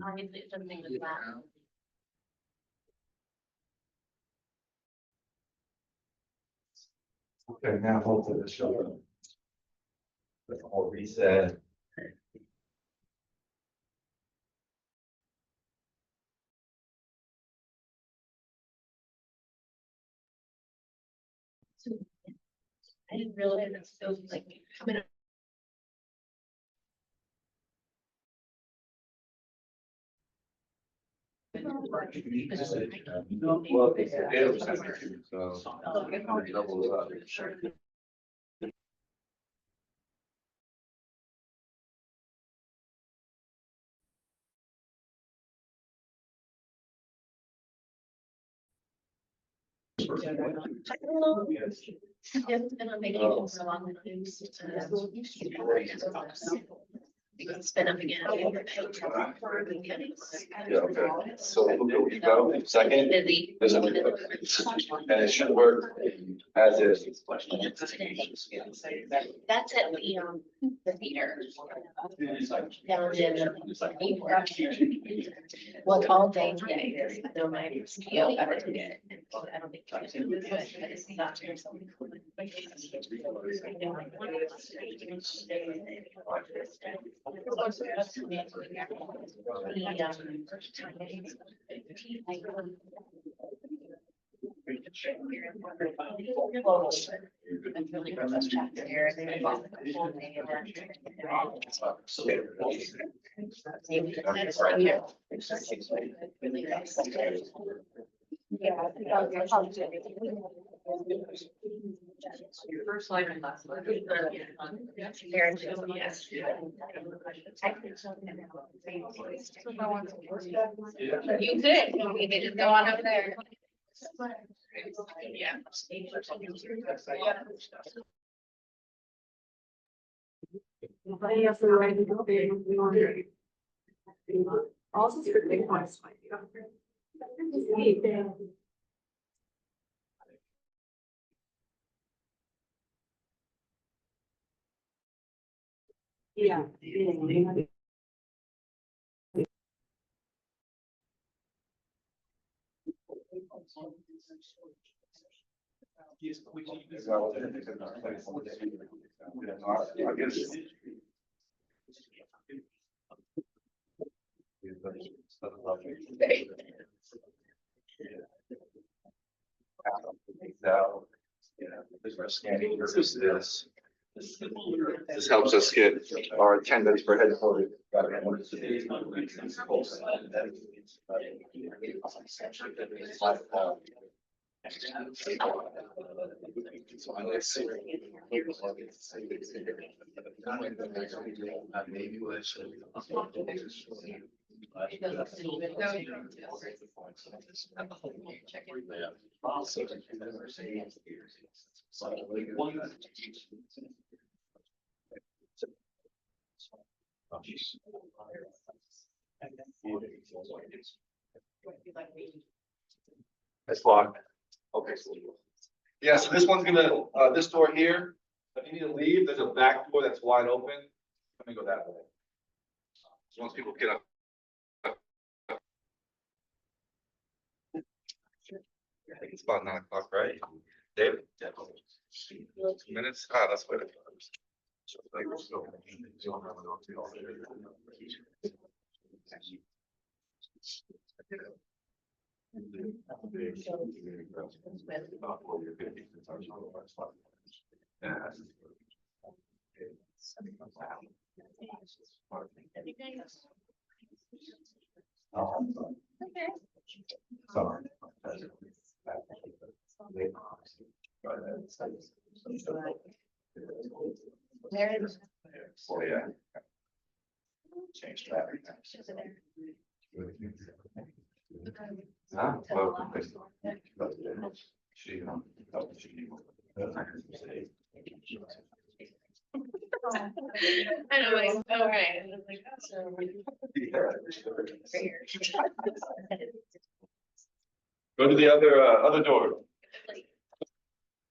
Obviously, it's something with that. Okay, now hopefully the show. The whole reset. I didn't realize it's so like coming up. Well, it's a data center, so. Double up. I don't know. It's been on vacation for a long time. It's been up again. Yeah, okay, so look, we go, second, Busy. there's a, and it should work as is. That's at the theater. Down in. Well, it's all day today. So my PO got it today. I don't think. It's good, but it's not here, so. I'm really gross chapter here. They bought the whole thing and really nice. Your first slide and last slide. Yes. You could, we could just go on over there. Yeah. Also, it's big points. Yeah. Now, there's scanning versus this. This helps us get our attendance per headquarters. It's locked. Okay. Yeah, so this one's gonna, this door here, if you need to leave, there's a back door that's wide open. Let me go that way. So once people get up. I think it's about 9 o'clock, right? David? 2 minutes? Ah, that's what it is. There is. Oh, yeah. Change traffic. Ah, well, she, I know, like, oh, right. And I'm like, oh, so. Go to the other door.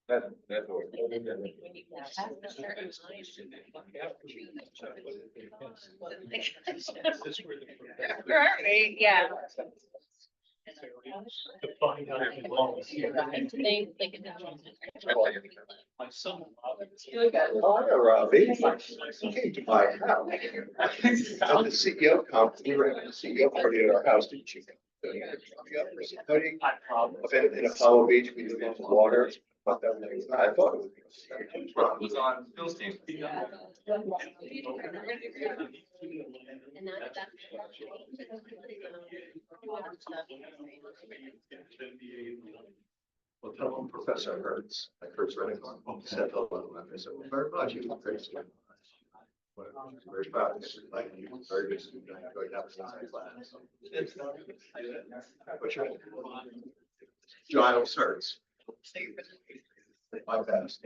That's what. Right, yeah. To find out if it belongs here. My son. Hi, Robbie. Came to my house. At the CEO conference, we were having a CEO party at our house, didn't you? Somebody in Apollo Beach, we did the water. But that was, I thought it was. Rob was on Phil's team. Well, tell him Professor Hertz, like Hertz Rennick, said hello. I said, well, very much. He was very sweet. Well, very proud. Like, he was very good student. I enjoyed having him in class. What's your name? Giles Hertz. My best.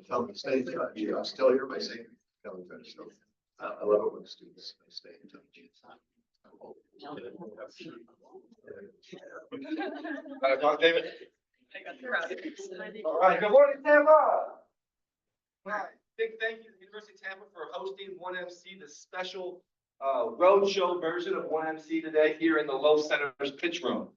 Tell him to stay in touch. I'm still here by saying, tell him to stay. I love it when the students stay in touch. David. All right, good morning, Tampa. All right, big thank you to the University of Tampa for hosting 1MC, the special roadshow version of 1MC today here in the Lowe Center's pitch room.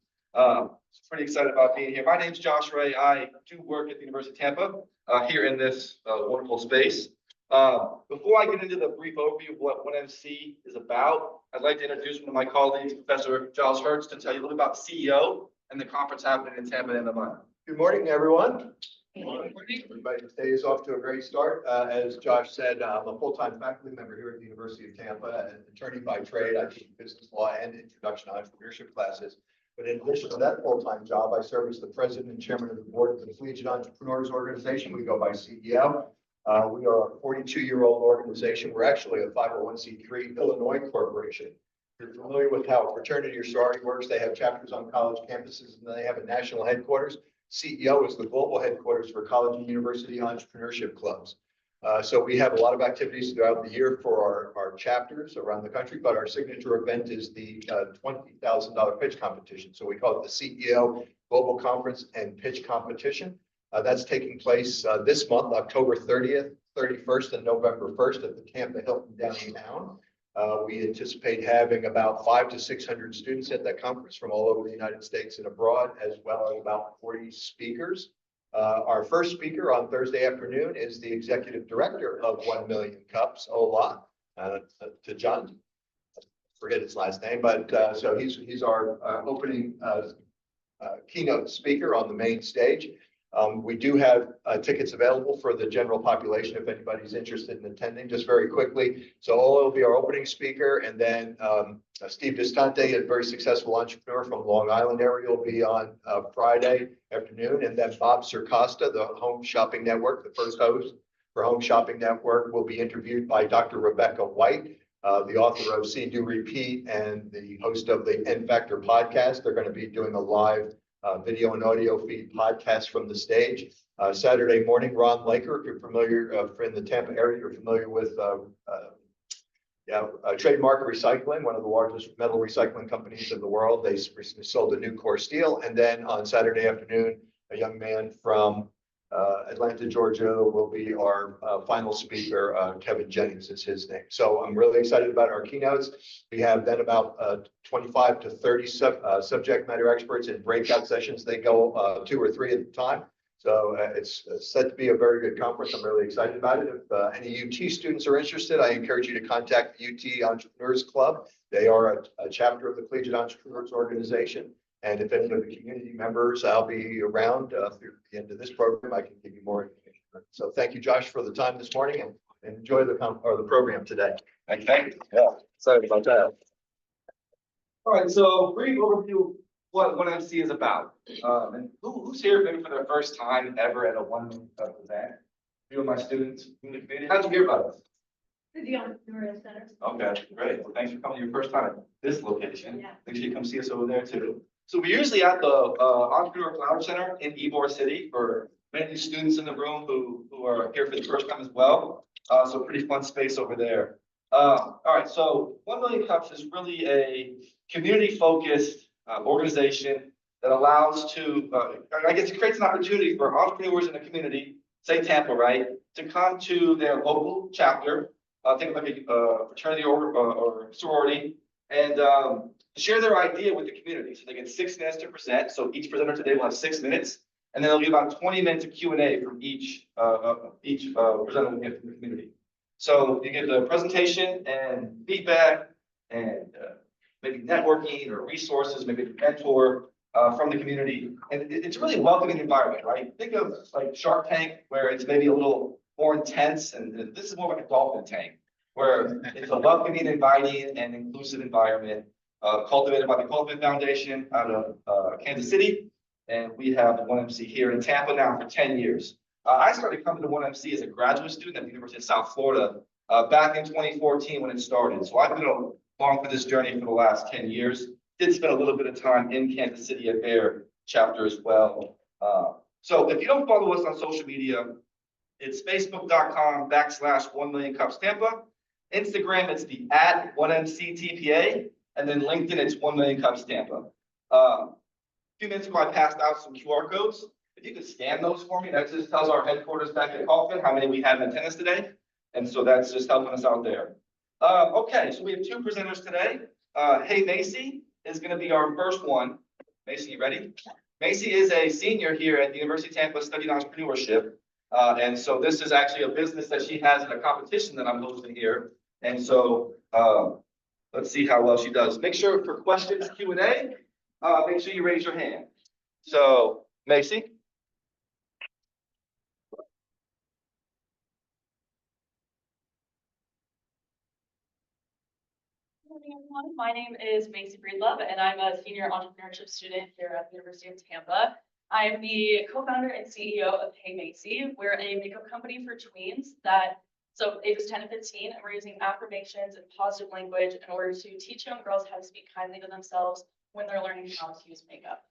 Pretty excited about being here. My name's Josh Ray. I do work at the University of Tampa here in this wonderful space. Before I get into the brief overview of what 1MC is about, I'd like to introduce one of my colleagues, Professor Giles Hertz, to tell you a little about CEO and the conference happening in Tampa in the month. Good morning, everyone. Everybody's day is off to a great start. As Josh said, I'm a full-time faculty member here at the University of Tampa, an attorney by trade. I teach business law and introduction to entrepreneurship classes. But in addition to that full-time job, I serve as the president and chairman of the board of the Collegiate Entrepreneurs Organization. We go by CEO. We are a 42-year-old organization. We're actually a 501c3 Illinois corporation. If you're familiar with how a fraternity or sorority works, they have chapters on college campuses and then they have a national headquarters. CEO is the global headquarters for college and university entrepreneurship clubs. So we have a lot of activities throughout the year for our chapters around the country, but our signature event is the $20,000 pitch competition. So we call it the CEO Global Conference and Pitch Competition. That's taking place this month, October 30th, 31st, and November 1st at the Tampa Hilton downtown. We anticipate having about 500 to 600 students at that conference from all over the United States and abroad, as well as about 40 speakers. Our first speaker on Thursday afternoon is the executive director of 1 Million Cups, Ola, to John. Forget his last name, but so he's our opening keynote speaker on the main stage. We do have tickets available for the general population if anybody's interested in attending, just very quickly. So Ola will be our opening speaker, and then Steve Distante, a very successful entrepreneur from Long Island area, will be on Friday afternoon. And then Bob Circosta, the Home Shopping Network, the first host for Home Shopping Network, will be interviewed by Dr. Rebecca White, the author of See, Do, Repeat, and the host of the N Factor podcast. They're going to be doing a live video and audio feed podcast from the stage. Saturday morning, Ron Laker, if you're familiar in the Tampa area, you're familiar with Trademark Recycling, one of the largest metal recycling companies in the world. They recently sold a new core steel. And then on Saturday afternoon, a young man from Atlanta, Georgia will be our final speaker. Kevin Jennings is his name. So I'm really excited about our keynotes. We have then about 25 to 30 subject matter experts in breakout sessions. They go 2 or 3 at a time. So it's set to be a very good conference. I'm really excited about it. If any UT students are interested, I encourage you to contact the UT Entrepreneurs Club. They are a chapter of the Collegiate Entrepreneurs Organization. And if any of the community members, I'll be around through the end of this program. I can give you more information. So thank you, Josh, for the time this morning, and enjoy the program today. Thank you. Yeah, excited about that. All right, so brief overview of what 1MC is about. And who's here maybe for their first time ever at a 1 Million Cup event? A few of my students in the community. How'd you hear about us? The Entrepreneurial Center. Okay, great. Well, thanks for coming your first time at this location. Yeah. Make sure you come see us over there too. So we're usually at the Entrepreneur Flower Center in Ybor City for many students in the room who are here for the first time as well. So pretty fun space over there. All right, so 1 Million Cups is really a community-focused organization that allows to, I guess it creates an opportunity for entrepreneurs in the community, say Tampa, right, to come to their local chapter, think of like a fraternity or sorority, and share their idea with the community. So they get 6 minutes to present. So each presenter today will have 6 minutes, and then they'll get about 20 minutes of Q&A from each presenter will get from the community. So you get the presentation and feedback and maybe networking or resources, maybe a mentor from the community. And it's really a welcoming environment, right? Think of like Shark Tank, where it's maybe a little more intense, and this is more like a dolphin tank, where it's a welcoming, inviting, and inclusive environment cultivated by the Cultivate Foundation out of Kansas City. And we have the 1MC here in Tampa now for 10 years. I started coming to 1MC as a graduate student at the University of South Florida back in 2014 when it started. So I've been along for this journey for the last 10 years. Did spend a little bit of time in Kansas City at their chapter as well. So if you don't follow us on social media, it's facebook.com/1millionCupsTampa. Instagram, it's the @1MCTPA. And then LinkedIn, it's 1millionCupsTampa. A few minutes ago, I passed out some QR codes. If you could scan those for me, that just tells our headquarters back at Kaufman how many we have in attendance today. And so that's just helping us out there. Okay, so we have 2 presenters today. HeyMacey is going to be our first one. Macy, you ready? Macy is a senior here at the University of Tampa studying entrepreneurship. And so this is actually a business that she has in a competition that I'm hosting here. And so let's see how well she does. Make sure for questions, Q&A, make sure you raise your hand. So, Macy. Good morning, everyone. My name is Macy Breedlove, and I'm a senior entrepreneurship student here at the University of Tampa. I am the co-founder and CEO of HeyMacey. We're a makeup company for tweens so ages 10 to 15, and we're using affirmations and positive language in order to teach young girls how to speak kindly to themselves when they're learning how to use makeup.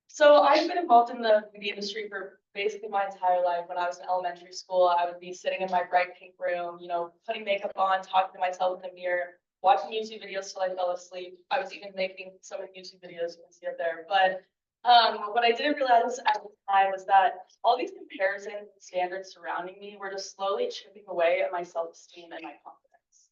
So I've been involved in the beauty industry for basically my entire life. When I was in elementary school, I would be sitting in my bright pink room, putting makeup on, talking to myself in the mirror, watching YouTube videos till I fell asleep. I was even making so many YouTube videos, you can see it there. But what I didn't realize at the time was that all these comparisons and standards surrounding me were just slowly chipping away at my self-esteem and my confidence.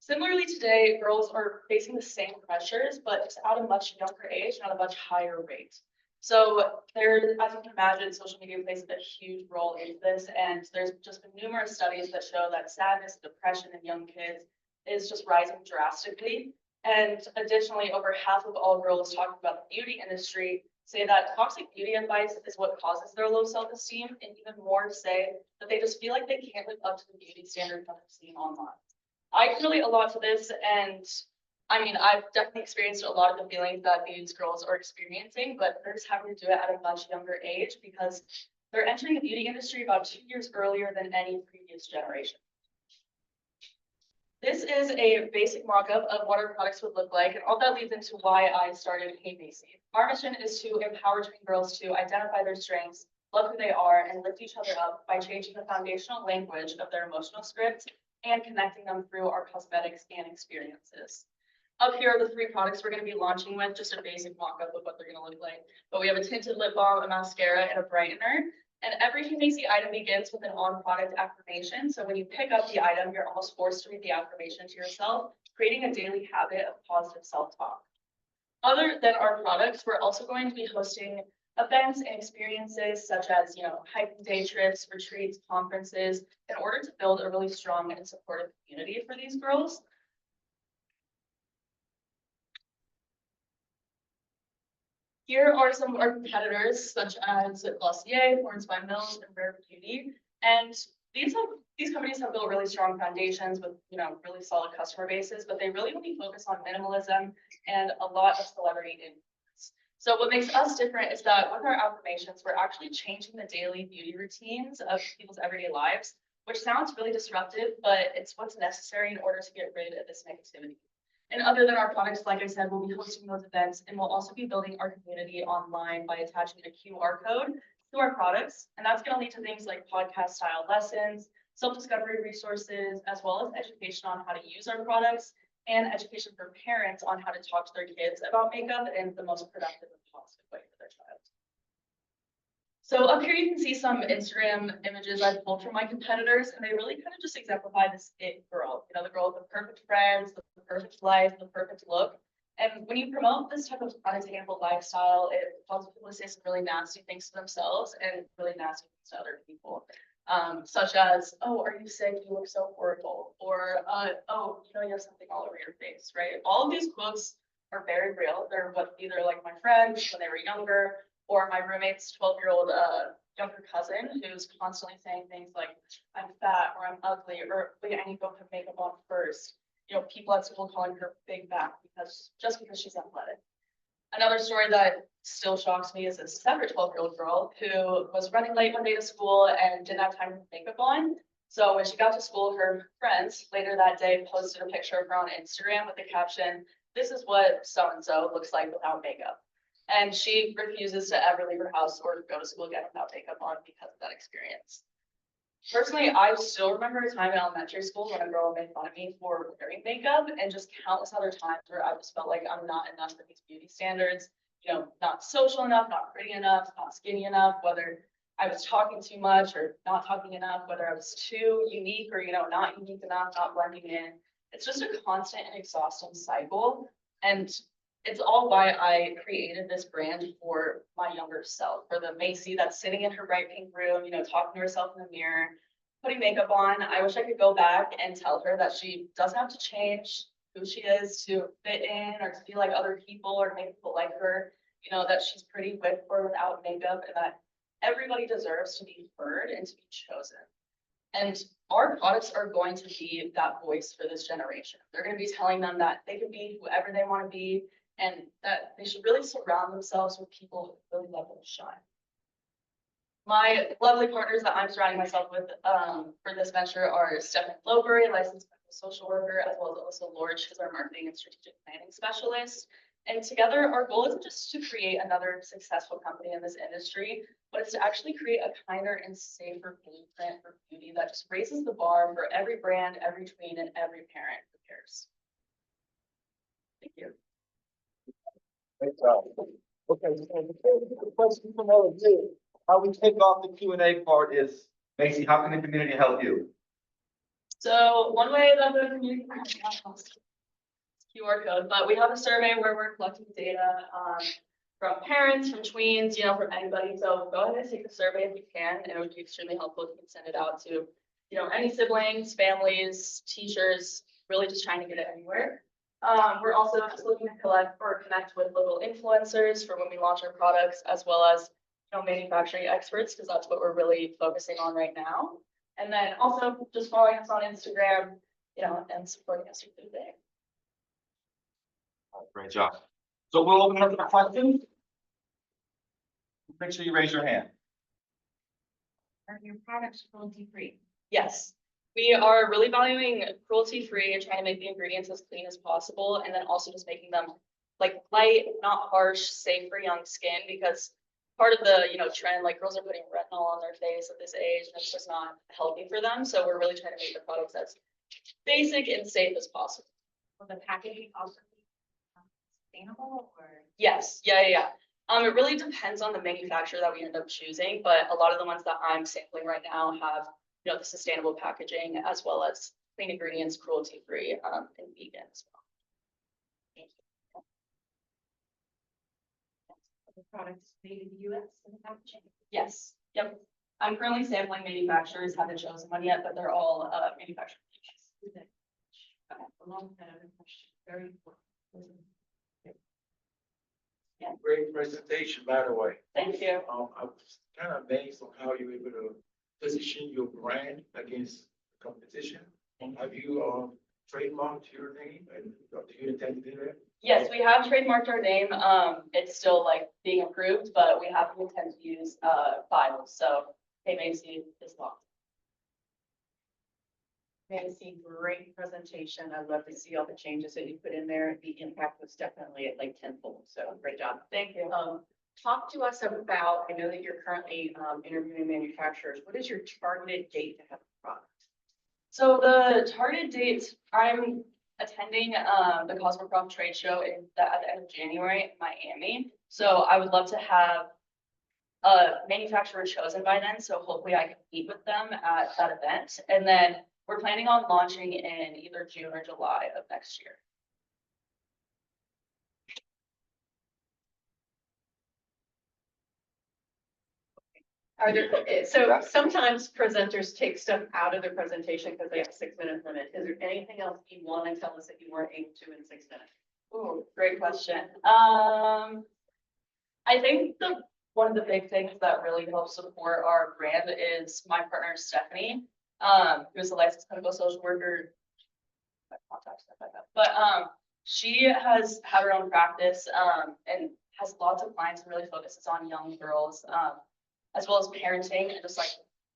Similarly, today, girls are facing the same pressures, but just at a much younger age and at a much higher rate. So as you can imagine, social media plays a huge role in this, and there's just been numerous studies that show that sadness, depression in young kids is just rising drastically. And additionally, over half of all girls talking about the beauty industry say that toxic beauty advice is what causes their low self-esteem, and even more say that they just feel like they can't live up to the beauty standards that they're seeing online. I can relate a lot to this, and I mean, I've definitely experienced a lot of the feelings that these girls are experiencing, but they're just having to do it at a much younger age because they're entering the beauty industry about 2 years earlier than any previous generation. This is a basic mock-up of what our products would look like, and all that leads into why I started HeyMacey. Our mission is to empower tween girls to identify their strengths, love who they are, and lift each other up by changing the foundational language of their emotional scripts and connecting them through our cosmetics and experiences. Up here are the 3 products we're going to be launching with, just a basic mock-up of what they're going to look like. But we have a tinted lip balm, a mascara, and a brightener. And every HeyMacey item begins with an on-product affirmation. So when you pick up the item, you're almost forced to read the affirmation to yourself, creating a daily habit of positive self-talk. Other than our products, we're also going to be hosting events and experiences such as, hiking day trips, retreats, conferences, in order to build a really strong and supportive community for these girls. Here are some of our competitors, such as Glossier, Florence by Mills, and Rare Beauty. And these companies have built really strong foundations with, really solid customer bases, but they really only focus on minimalism and a lot of celebrity influence. So what makes us different is that with our affirmations, we're actually changing the daily beauty routines of people's everyday lives, which sounds really disruptive, but it's what's necessary in order to get rid of this negativity. And other than our products, like I said, we'll be hosting those events, and we'll also be building our community online by attaching a QR code to our products. And that's going to lead to things like podcast style lessons, self-discovery resources, as well as education on how to use our products and education for parents on how to talk to their kids about makeup in the most productive and positive way for their child. So up here, you can see some Instagram images I've pulled from my competitors, and they really kind of just exemplify this it girl, you know, the girl with the perfect friends, the perfect life, the perfect look. And when you promote this type of unattainable lifestyle, it causes people to say some really nasty things to themselves and really nasty things to other people. Such as, oh, are you sick? You look so horrible. Or, oh, you know, you have something all over your face, right? All of these quotes are very real. They're what either like my friends when they were younger, or my roommate's 12-year-old younger cousin who's constantly saying things like, I'm fat, or I'm ugly, or wait, I need to go put makeup on first. You know, people at school calling her big back just because she's athletic. Another story that still shocks me is a separate 12-year-old girl who was running late one day to school and didn't have time to put makeup on. So when she got to school, her friends later that day posted a picture of her on Instagram with the caption, "This is what so-and-so looks like without makeup." And she refuses to ever leave her house or go to school again without makeup on because of that experience. Personally, I still remember a time in elementary school when a girl made fun of me for wearing makeup, and just countless other times where I just felt like I'm not enough for these beauty standards, you know, not social enough, not pretty enough, not skinny enough, whether I was talking too much or not talking enough, whether I was too unique or, you know, not unique enough, not blending in. It's just a constant and exhausting cycle. And it's all why I created this brand for my younger self, for the Macy that's sitting in her bright pink room, you know, talking to herself in the mirror, putting makeup on. I wish I could go back and tell her that she doesn't have to change who she is to fit in or to be like other people or to make people like her, you know, that she's pretty with or without makeup, and that everybody deserves to be heard and to be chosen. And our products are going to be that voice for this generation. They're going to be telling them that they can be whoever they want to be, and that they should really surround themselves with people who really love them to shine. My lovely partners that I'm surrounding myself with for this venture are Stephanie Loper, a licensed social worker, as well as Alyssa Lorch, who's our marketing and strategic planning specialist. And together, our goal isn't just to create another successful company in this industry, but it's to actually create a kinder and safer blueprint for beauty that just raises the bar for every brand, every tween, and every parent who cares. Thank you. Great job. Okay, so before we get the question from all of you, how we kick off the Q&A part is, Macy, how can the community help you? So one way that the community can help us QR code, but we have a survey where we're collecting data from parents, from tweens, you know, from anybody. So go ahead and take the survey if you can, and it would be extremely helpful if you can send it out to, you know, any siblings, families, teachers, really just trying to get it anywhere. We're also just looking to collect or connect with local influencers for when we launch our products, as well as, you know, manufacturing experts, because that's what we're really focusing on right now. And then also just following us on Instagram, you know, and supporting us through the day. Great job. So we'll open up for questions. Make sure you raise your hand. Are your products cruelty-free? Yes, we are really valuing cruelty-free and trying to make the ingredients as clean as possible, and then also just making them like light, not harsh, safe for young skin, because part of the, you know, trend, like girls are putting retinol on their face at this age, and it's just not healthy for them. So we're really trying to make the products as basic and safe as possible. Will the packaging also be sustainable or? Yes, yeah. It really depends on the manufacturer that we end up choosing, but a lot of the ones that I'm sampling right now have, you know, the sustainable packaging as well as clean ingredients, cruelty-free, and vegan as well. The products made in the US in the packaging? Yes, yep. I'm currently sampling manufacturers, haven't chosen one yet, but they're all manufactured. Okay, a long time question, very important. Great presentation, by the way. Thank you. I was kind of amazed on how you were able to position your brand against competition. Have you trademarked your name, and do you intend to do that? Yes, we have trademarked our name. It's still like being approved, but we have the intent to use files. So HeyMacey is locked. Macy, great presentation. I'd love to see all the changes that you put in there. The impact was definitely at like tenfold. So great job. Thank you. Talk to us about, I know that you're currently interviewing manufacturers. What is your targeted date to have a product? So the target date, I'm attending the Cosmoprof trade show at the end of January in Miami. So I would love to have a manufacturer chosen by then, so hopefully I can meet with them at that event. And then we're planning on launching in either June or July of next year. Are there, so sometimes presenters take stuff out of their presentation because they have a 6-minute limit. Is there anything else you want to tell us that you weren't able to in 6 minutes? Ooh, great question. I think one of the big things that really helps support our brand is my partner Stephanie, who's a licensed clinical social worker. My contact stuff like that. But she has had her own practice and has lots of clients and really focuses on young girls, as well as parenting and just like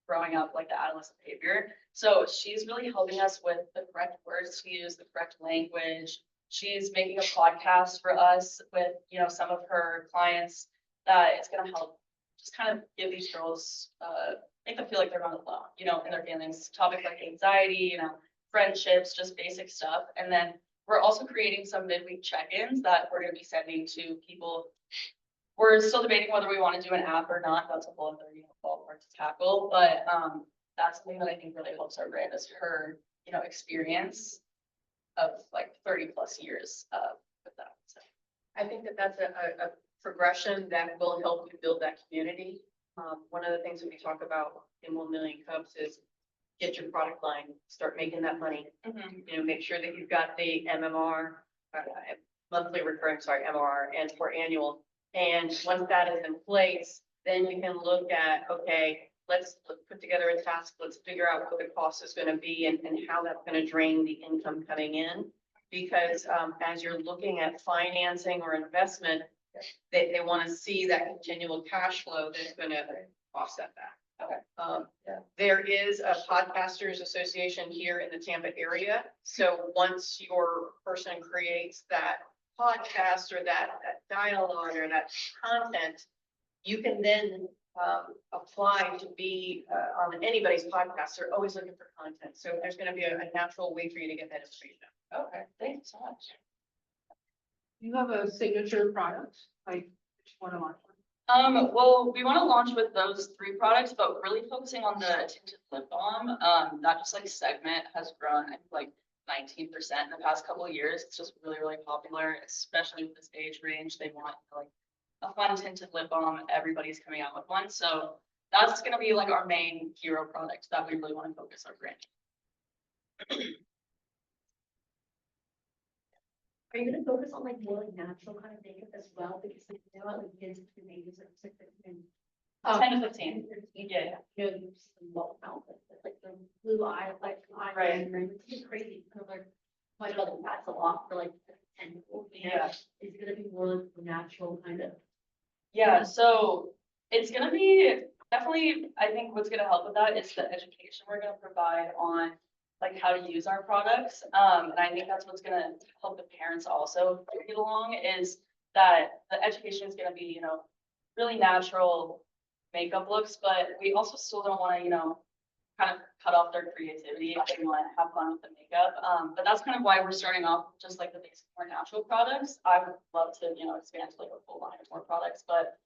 growing up, like the adolescent behavior. So she's really helping us with the correct words to use, the correct language. She's making a podcast for us with, you know, some of her clients that it's going to help just kind of give these girls, make them feel like they're not alone, you know, in their feelings. Topics like anxiety, you know, friendships, just basic stuff. And then we're also creating some midweek check-ins that we're going to be sending to people. We're still debating whether we want to do an app or not. That's a whole other, you know, ballpark to tackle. But that's something that I think really helps our brand is her, you know, experience of like 30+ years with that. So. I think that that's a progression that will help you build that community. One of the things that we talk about in 1 Million Cups is get your product line, start making that money. You know, make sure that you've got the MMR, monthly recurring, MRR, and for annual. And once that is in place, then you can look at, okay, let's put together a task. Let's figure out what the cost is going to be and how that's going to drain the income coming in. Because as you're looking at financing or investment, they want to see that continual cash flow that's going to offset that. Okay. There is a podcasters association here in the Tampa area. So once your person creates that podcast or that dialogue or that content, you can then apply to be on anybody's podcast. They're always looking for content. So there's going to be a natural way for you to get that information. Okay. Thanks so much. You have a signature product, like which one am I? Well, we want to launch with those 3 products, but really focusing on the tinted lip balm. That just like segment has grown, I think like 19% in the past couple of years. It's just really, really popular, especially with this age range. They want like a fun tinted lip balm. Everybody's coming out with one. So that's going to be like our main hero product that we really want to focus our brand. Are you gonna focus on like more like natural kind of makeup as well? Because like now like kids between ages of 6 and 10 to 15. Yeah. You know, you just love outfits, like the blue eye, like Right. eyeliner, it's just crazy. Kind of like quite a that's a lot for like 10 people. Yeah. It's gonna be more like natural kind of. Yeah, so it's gonna be definitely, I think what's gonna help with that is the education we're gonna provide on like how to use our products. And I think that's what's gonna help the parents also get along is that the education is gonna be, you know, really natural makeup looks, but we also still don't wanna, you know, kind of cut off their creativity if they want to have fun with the makeup. But that's kind of why we're starting off with just like the basic, more natural products. I would love to, you know, expand to like a full line of more products, but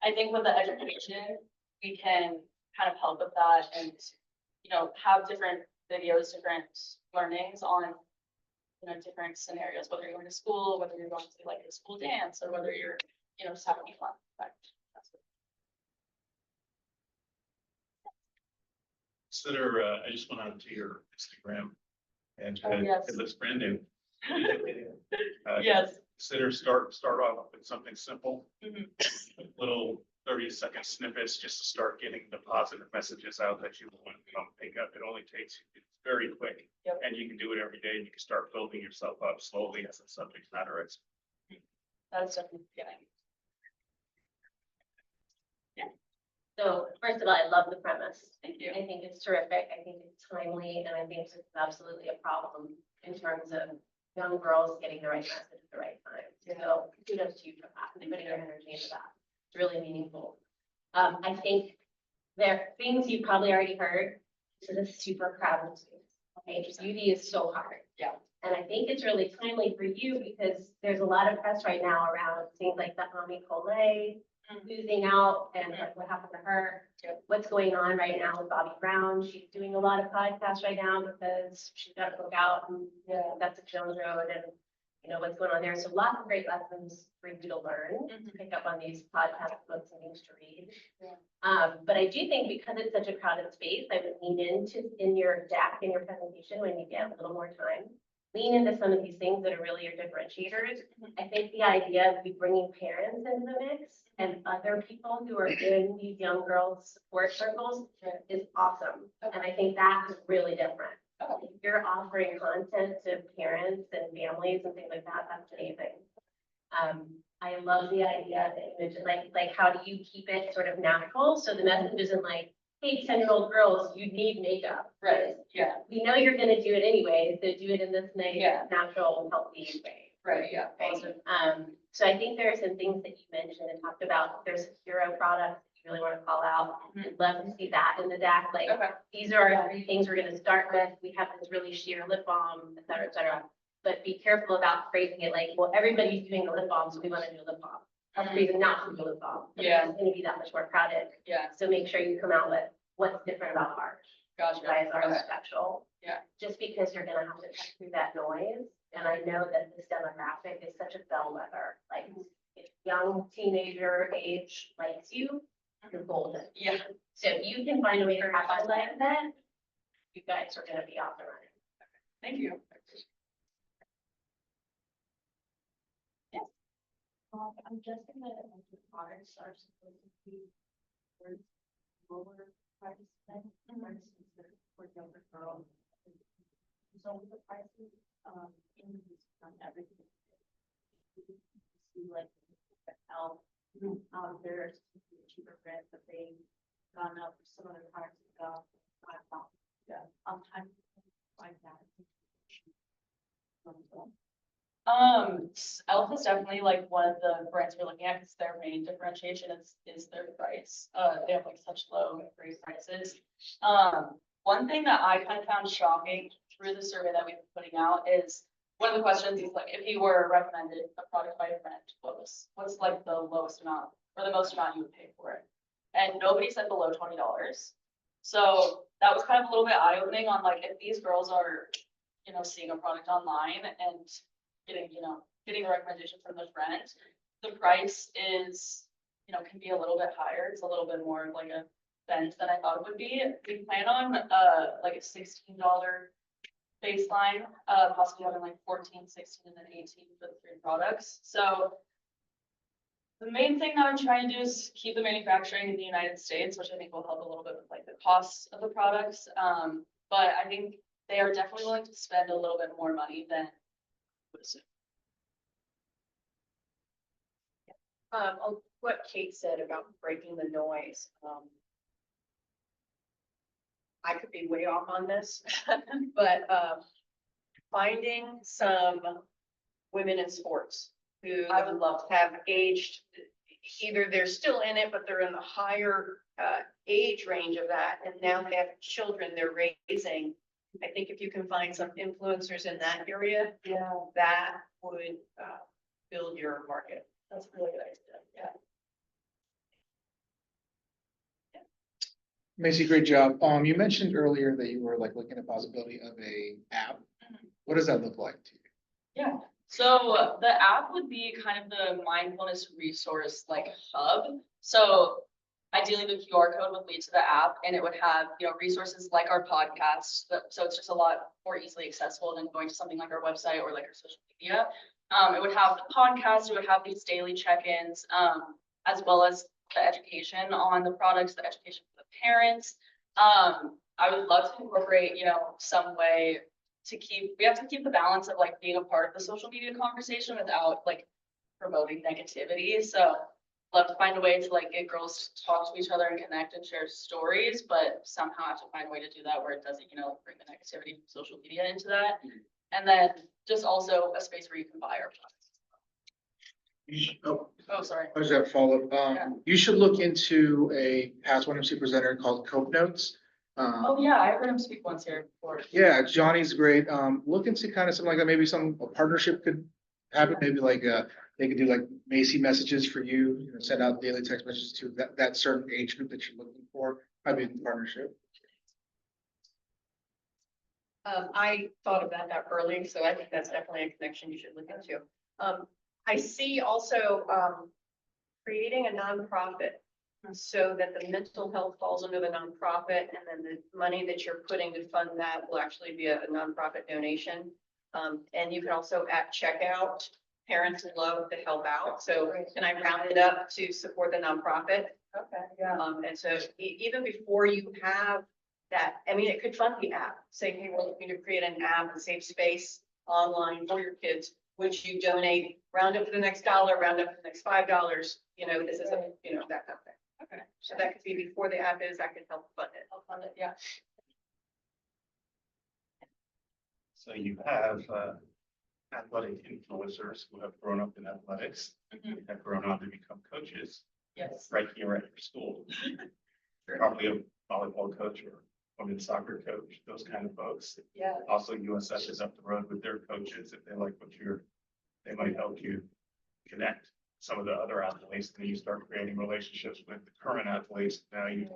I think with the education, we can kind of help with that and, you know, have different videos, different learnings on, you know, different scenarios, whether you're going to school, whether you're going to like a school dance, or whether you're, you know, just having fun. But that's it. Consider, I just went on to your Instagram and Oh, yes. it looks brand new. Yes. Consider start off with something simple, Mhm. little 30-second snippets just to start getting the positive messages out that you want to pick up. It only takes, it's very quick. Yep. And you can do it every day and you can start building yourself up slowly as the subject matter is. That's definitely beginning. So first of all, I love the premise. Thank you. I think it's terrific. I think it's timely, and I think it's absolutely a problem in terms of young girls getting the right message at the right time. So kudos to you for that, and putting your energy into that. It's really meaningful. I think there are things you've probably already heard. This is a super crowded space. Okay, beauty is so hard. Yeah. And I think it's really timely for you because there's a lot of press right now around things like the Ami Coley losing out and like what happened to her. What's going on right now with Bobby Brown. She's doing a lot of podcasts right now because she's got a book out and that's a Jones Road and you know, what's going on there. So lots of great lessons for you to learn, to pick up on these podcast books and things to read. But I do think because it's such a crowded space, I would lean into in your deck, in your presentation, when you get a little more time, lean into some of these things that are really your differentiators. I think the idea of bringing parents into the mix and other people who are in these young girls support circles is awesome. And I think that's really different. If you're offering content to parents and families and things like that, that's amazing. I love the idea, the image, like how do you keep it sort of natural? So the message isn't like, hey, 10-year-old girls, you need makeup. Right, yeah, We know you're gonna do it anyway, so do it in this nice, Yeah. natural, healthy way. right, yeah. Right? So I think there are some things that you mentioned and talked about. There's hero products that you really want to call out. I'd love to see that in the deck. Like, Okay. these are our 3 things we're gonna start with. We have this really sheer lip balm, et cetera, et cetera. But be careful about phrasing it like, well, everybody's doing a lip balm, so we want to do a lip balm. That's the reason not to do a lip balm. Yeah. It's gonna be that much more crowded. Yeah, So make sure you come out with what's different about ours. gotcha. You guys are Okay. special. Yeah. Just because you're gonna have to cut through that noise. And I know that this demographic is such a bellwether, like if young teenager age likes you, you're golden. Yeah, So if you can find a way to capitalize that, you guys are gonna be off and running. thank you. I'm just gonna, the products are supposed to be lower price than for younger girls. So the prices, increase on everything. See like, how, there's cheaper brands, but they gone up, some of the products have gone up. Yeah. Time like that. Elf is definitely like one of the brands we're looking at because their main differentiation is their price. They have like such low free prices. One thing that I kind of found shocking through the survey that we've been putting out is one of the questions is like, if you were recommended a product by a friend, what's like the lowest amount or the most amount you would pay for it? And nobody said below $20. So that was kind of a little bit eye-opening on like, if these girls are, you know, seeing a product online and getting a recommendation from their friend, the price is, you know, can be a little bit higher. It's a little bit more like a bend than I thought it would be. We plan on like a $16 baseline, possibly having like 14, 16, and then 18 for the 3 products. So the main thing that I'm trying to do is keep the manufacturing in the United States, which I think will help a little bit with like the costs of the products. But I think they are definitely willing to spend a little bit more money than would assume. What Kate said about breaking the noise. I could be way off on this, but finding some women in sports who I would love to. have aged, either they're still in it, but they're in the higher age range of that, and now they have children they're raising. I think if you can find some influencers in that area, that would build your market. That's a really good idea. Yeah. Macy, great job. You mentioned earlier that you were like looking at the possibility of a app. What does that look like to you? Yeah. So the app would be kind of the mindfulness resource like hub. So ideally the QR code would lead to the app and it would have, you know, resources like our podcast. So it's just a lot more easily accessible than going to something like our website or like our social media. It would have the podcast, it would have these daily check-ins, as well as the education on the products, the education for the parents. I would love to incorporate, you know, some way to we have to keep the balance of like being a part of the social media conversation without like promoting negativity. So love to find a way to like get girls to talk to each other and connect and share stories, but somehow have to find a way to do that where it doesn't, you know, bring the negativity from social media into that. And then just also a space where you can buy our products. Oh, sorry. I just have a follow-up. Yeah. You should look into a past 1MC presenter called Cope Notes. Oh, yeah, I heard him speak once here before. Yeah, Johnny's great. Looking to kind of something like that, maybe a partnership could happen, maybe like, they could do like Macy messages for you, send out daily text messages to that certain age group that you're looking for, maybe in partnership. I thought of that early, so I think that's definitely a connection you should look into. I see also, creating a nonprofit so that the mental health falls under the nonprofit, and then the money that you're putting to fund that will actually be a nonprofit donation. And you can also at checkout, parents love to help out, so can I round it up to support the nonprofit? Okay, yeah. And so even before you have that, I mean, it could fund the app, say, hey, we're looking to create an app and save space online for your kids. Would you donate, round up to the next dollar, round up to the next $5, this is, that kind of thing. Okay. So that could be before the app is, that could help fund it. I'll fund it, yeah. So you have athletic influencers who have grown up in athletics, Mhm. have grown on to become coaches Yes. right here at your school. Probably a volleyball coach or women's soccer coach, those kind of folks. Yeah. Also, USF is up the road with their coaches. If they like what they might help you connect some of the other athletes, then you start creating relationships with the current athletes. Now you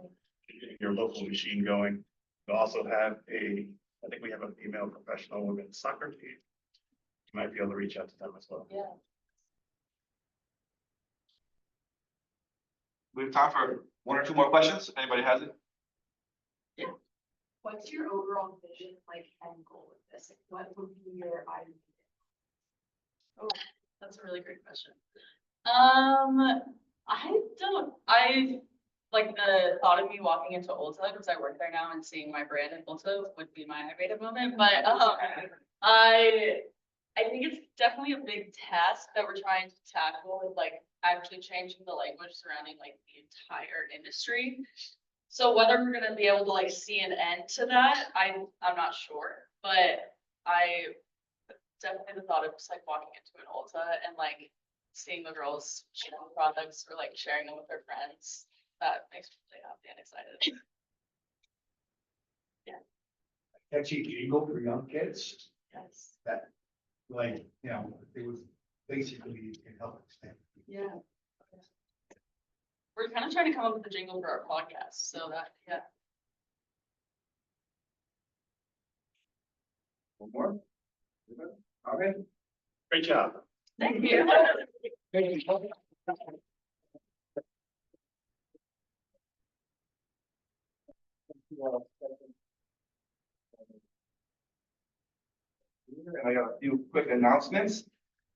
get your local machine going. You also have I think we have a female professional women's soccer team. You might be able to reach out to them as well. Yeah. We have time for one or two more questions. If anybody has it? What's your overall vision, like, end goal with this? What would be your ideal? Oh, that's a really great question. I like the thought of me walking into Ulta, because I work there now, and seeing my brand in Ulta would be my innovative moment, but, I think it's definitely a big task that we're trying to tackle with like actually changing the language surrounding like the entire industry. So whether we're gonna be able to like see an end to that, I'm not sure, but I definitely the thought of just like walking into an Ulta and like seeing the girls share products or like sharing them with their friends, that makes me really happy and excited. Catchy jingle for young kids Yes. that, like, it was basically can help expand. Yeah. We're kind of trying to come up with a jingle for our podcast, so that, yeah. One more? All right. Great job. Thank you. I got a few quick announcements.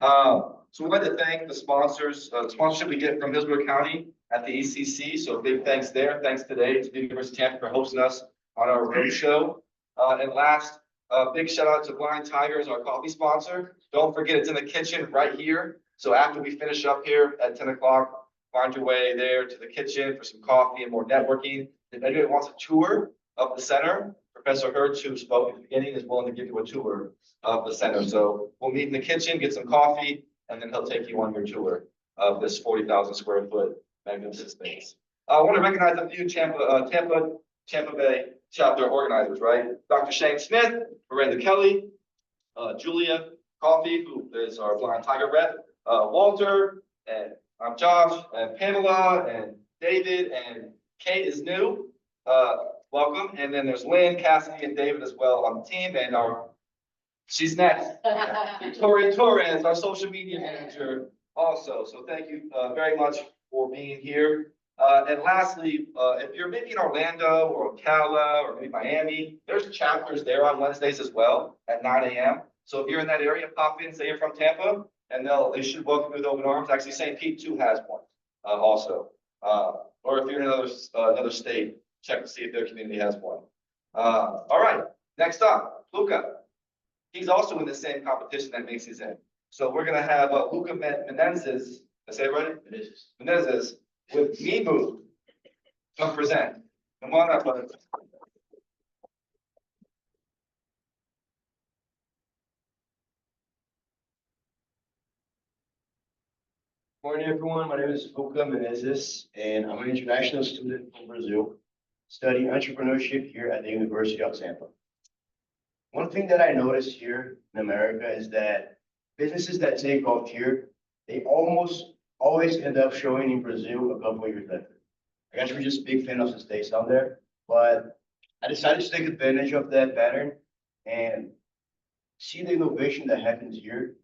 So we'd like to thank the sponsors, the sponsorship we get from Hillsborough County at the ECC. So big thanks there. Thanks today to the University of Tampa for hosting us on our road show. And last, big shout out to Blind Tigers, our coffee sponsor. Don't forget, it's in the kitchen right here. So after we finish up here at 10 o'clock, find your way there to the kitchen for some coffee and more networking. If anybody wants a tour of the center, Professor Hertz, who spoke at the beginning, is willing to give you a tour of the center. So we'll meet in the kitchen, get some coffee, and then he'll take you on your tour of this 40,000 square foot magnificent space. I want to recognize a few Tampa Bay chapter organizers, right? Dr. Shane Smith, Miranda Kelly, Julia Coffey, who is our Blind Tiger rep, Walter, and I'm Josh, and Pamela, and David, and Kate is new. Welcome. And then there's Lynn, Cassidy, and David as well on the team, and she's next. Victoria Torres, our social media manager also. So thank you very much for being here. And lastly, if you're maybe in Orlando or Ocala or maybe Miami, there's chapters there on Wednesdays as well at 9 a.m. So if you're in that area, pop in, say you're from Tampa, and they should welcome you with open arms. Actually, St. Pete too has one also. Or if you're in another state, check to see if their community has one. All right, next up, Luca. He's also in the same competition that Macy's in. So we're gonna have Luca Menezes, I say it right? Menezes with Memooh come present. Come on up, brother. Morning, everyone. My name is Luca Menezes, and I'm an international student from Brazil. study entrepreneurship here at the University of Tampa. One thing that I noticed here in America is that businesses that take off here, they almost always end up showing in Brazil a couple of years later. I guess we're just big fan of the States down there, but I decided to take advantage of that pattern and see the innovation that happens here,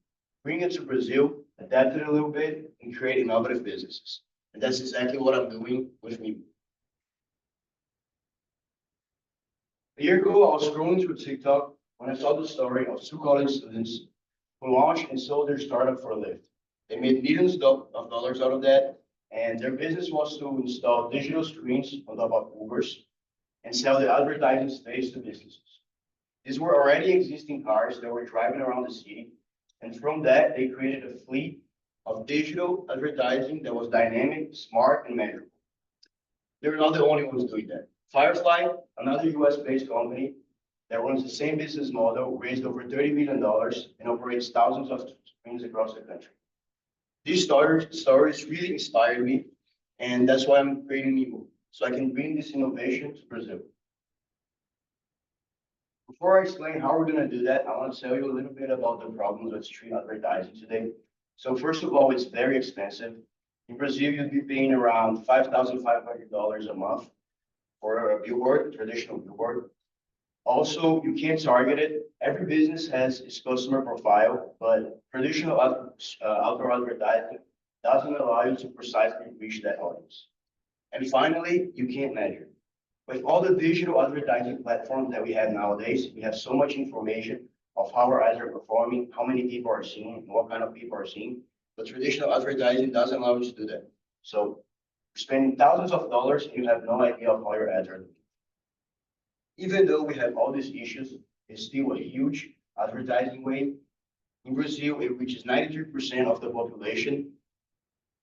bring it to Brazil, adapt it a little bit, and create innovative businesses. And that's exactly what I'm doing with Memooh. A year ago, I was scrolling through TikTok when I saw the story of two college students who launched and sold their startup for a lift. They made millions of dollars out of that, and their business was to install digital screens on top of Ubers and sell the advertising space to businesses. These were already existing cars that were driving around the city, and from that, they created a fleet of digital advertising that was dynamic, smart, and measurable. They're not the only ones doing that. Firefly, another US-based company that runs the same business model, raised over $30 million and operates thousands of screens across the country. These stories really inspired me, and that's why I'm creating Memooh, so I can bring this innovation to Brazil. Before I explain how we're going to do that, I want to tell you a little bit about the problems with street advertising today. So first of all, it's very expensive. In Brazil, you'd be paying around $5,500 a month for a billboard, a traditional billboard. Also, you can't target it. Every business has its customer profile, but traditional outdoor advertising doesn't allow you to precisely reach that audience. And finally, you can't measure. With all the digital advertising platforms that we have nowadays, we have so much information of how our ads are performing, how many people are seeing, and what kind of people are seeing. But traditional advertising doesn't allow you to do that. So you're spending thousands of dollars and you have no idea of how your ads are doing. Even though we have all these issues, it's still a huge advertising way. In Brazil, it reaches 93% of the population,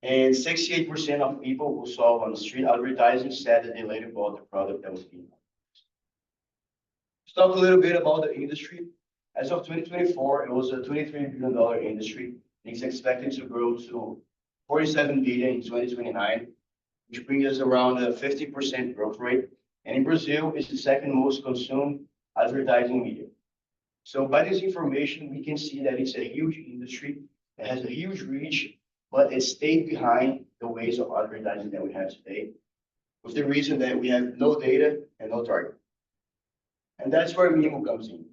and 68% of people who saw on street advertising said that they later bought the product that was being advertised. Let's talk a little bit about the industry. As of 2024, it was a $23 billion industry, and it's expected to grow to $47 billion in 2029, which brings us around a 50% growth rate. And in Brazil, it's the second most consumed advertising media. So by this information, we can see that it's a huge industry that has a huge reach, but it stayed behind the ways of advertising that we have today, with the reason that we have no data and no target. And that's where Memooh comes in.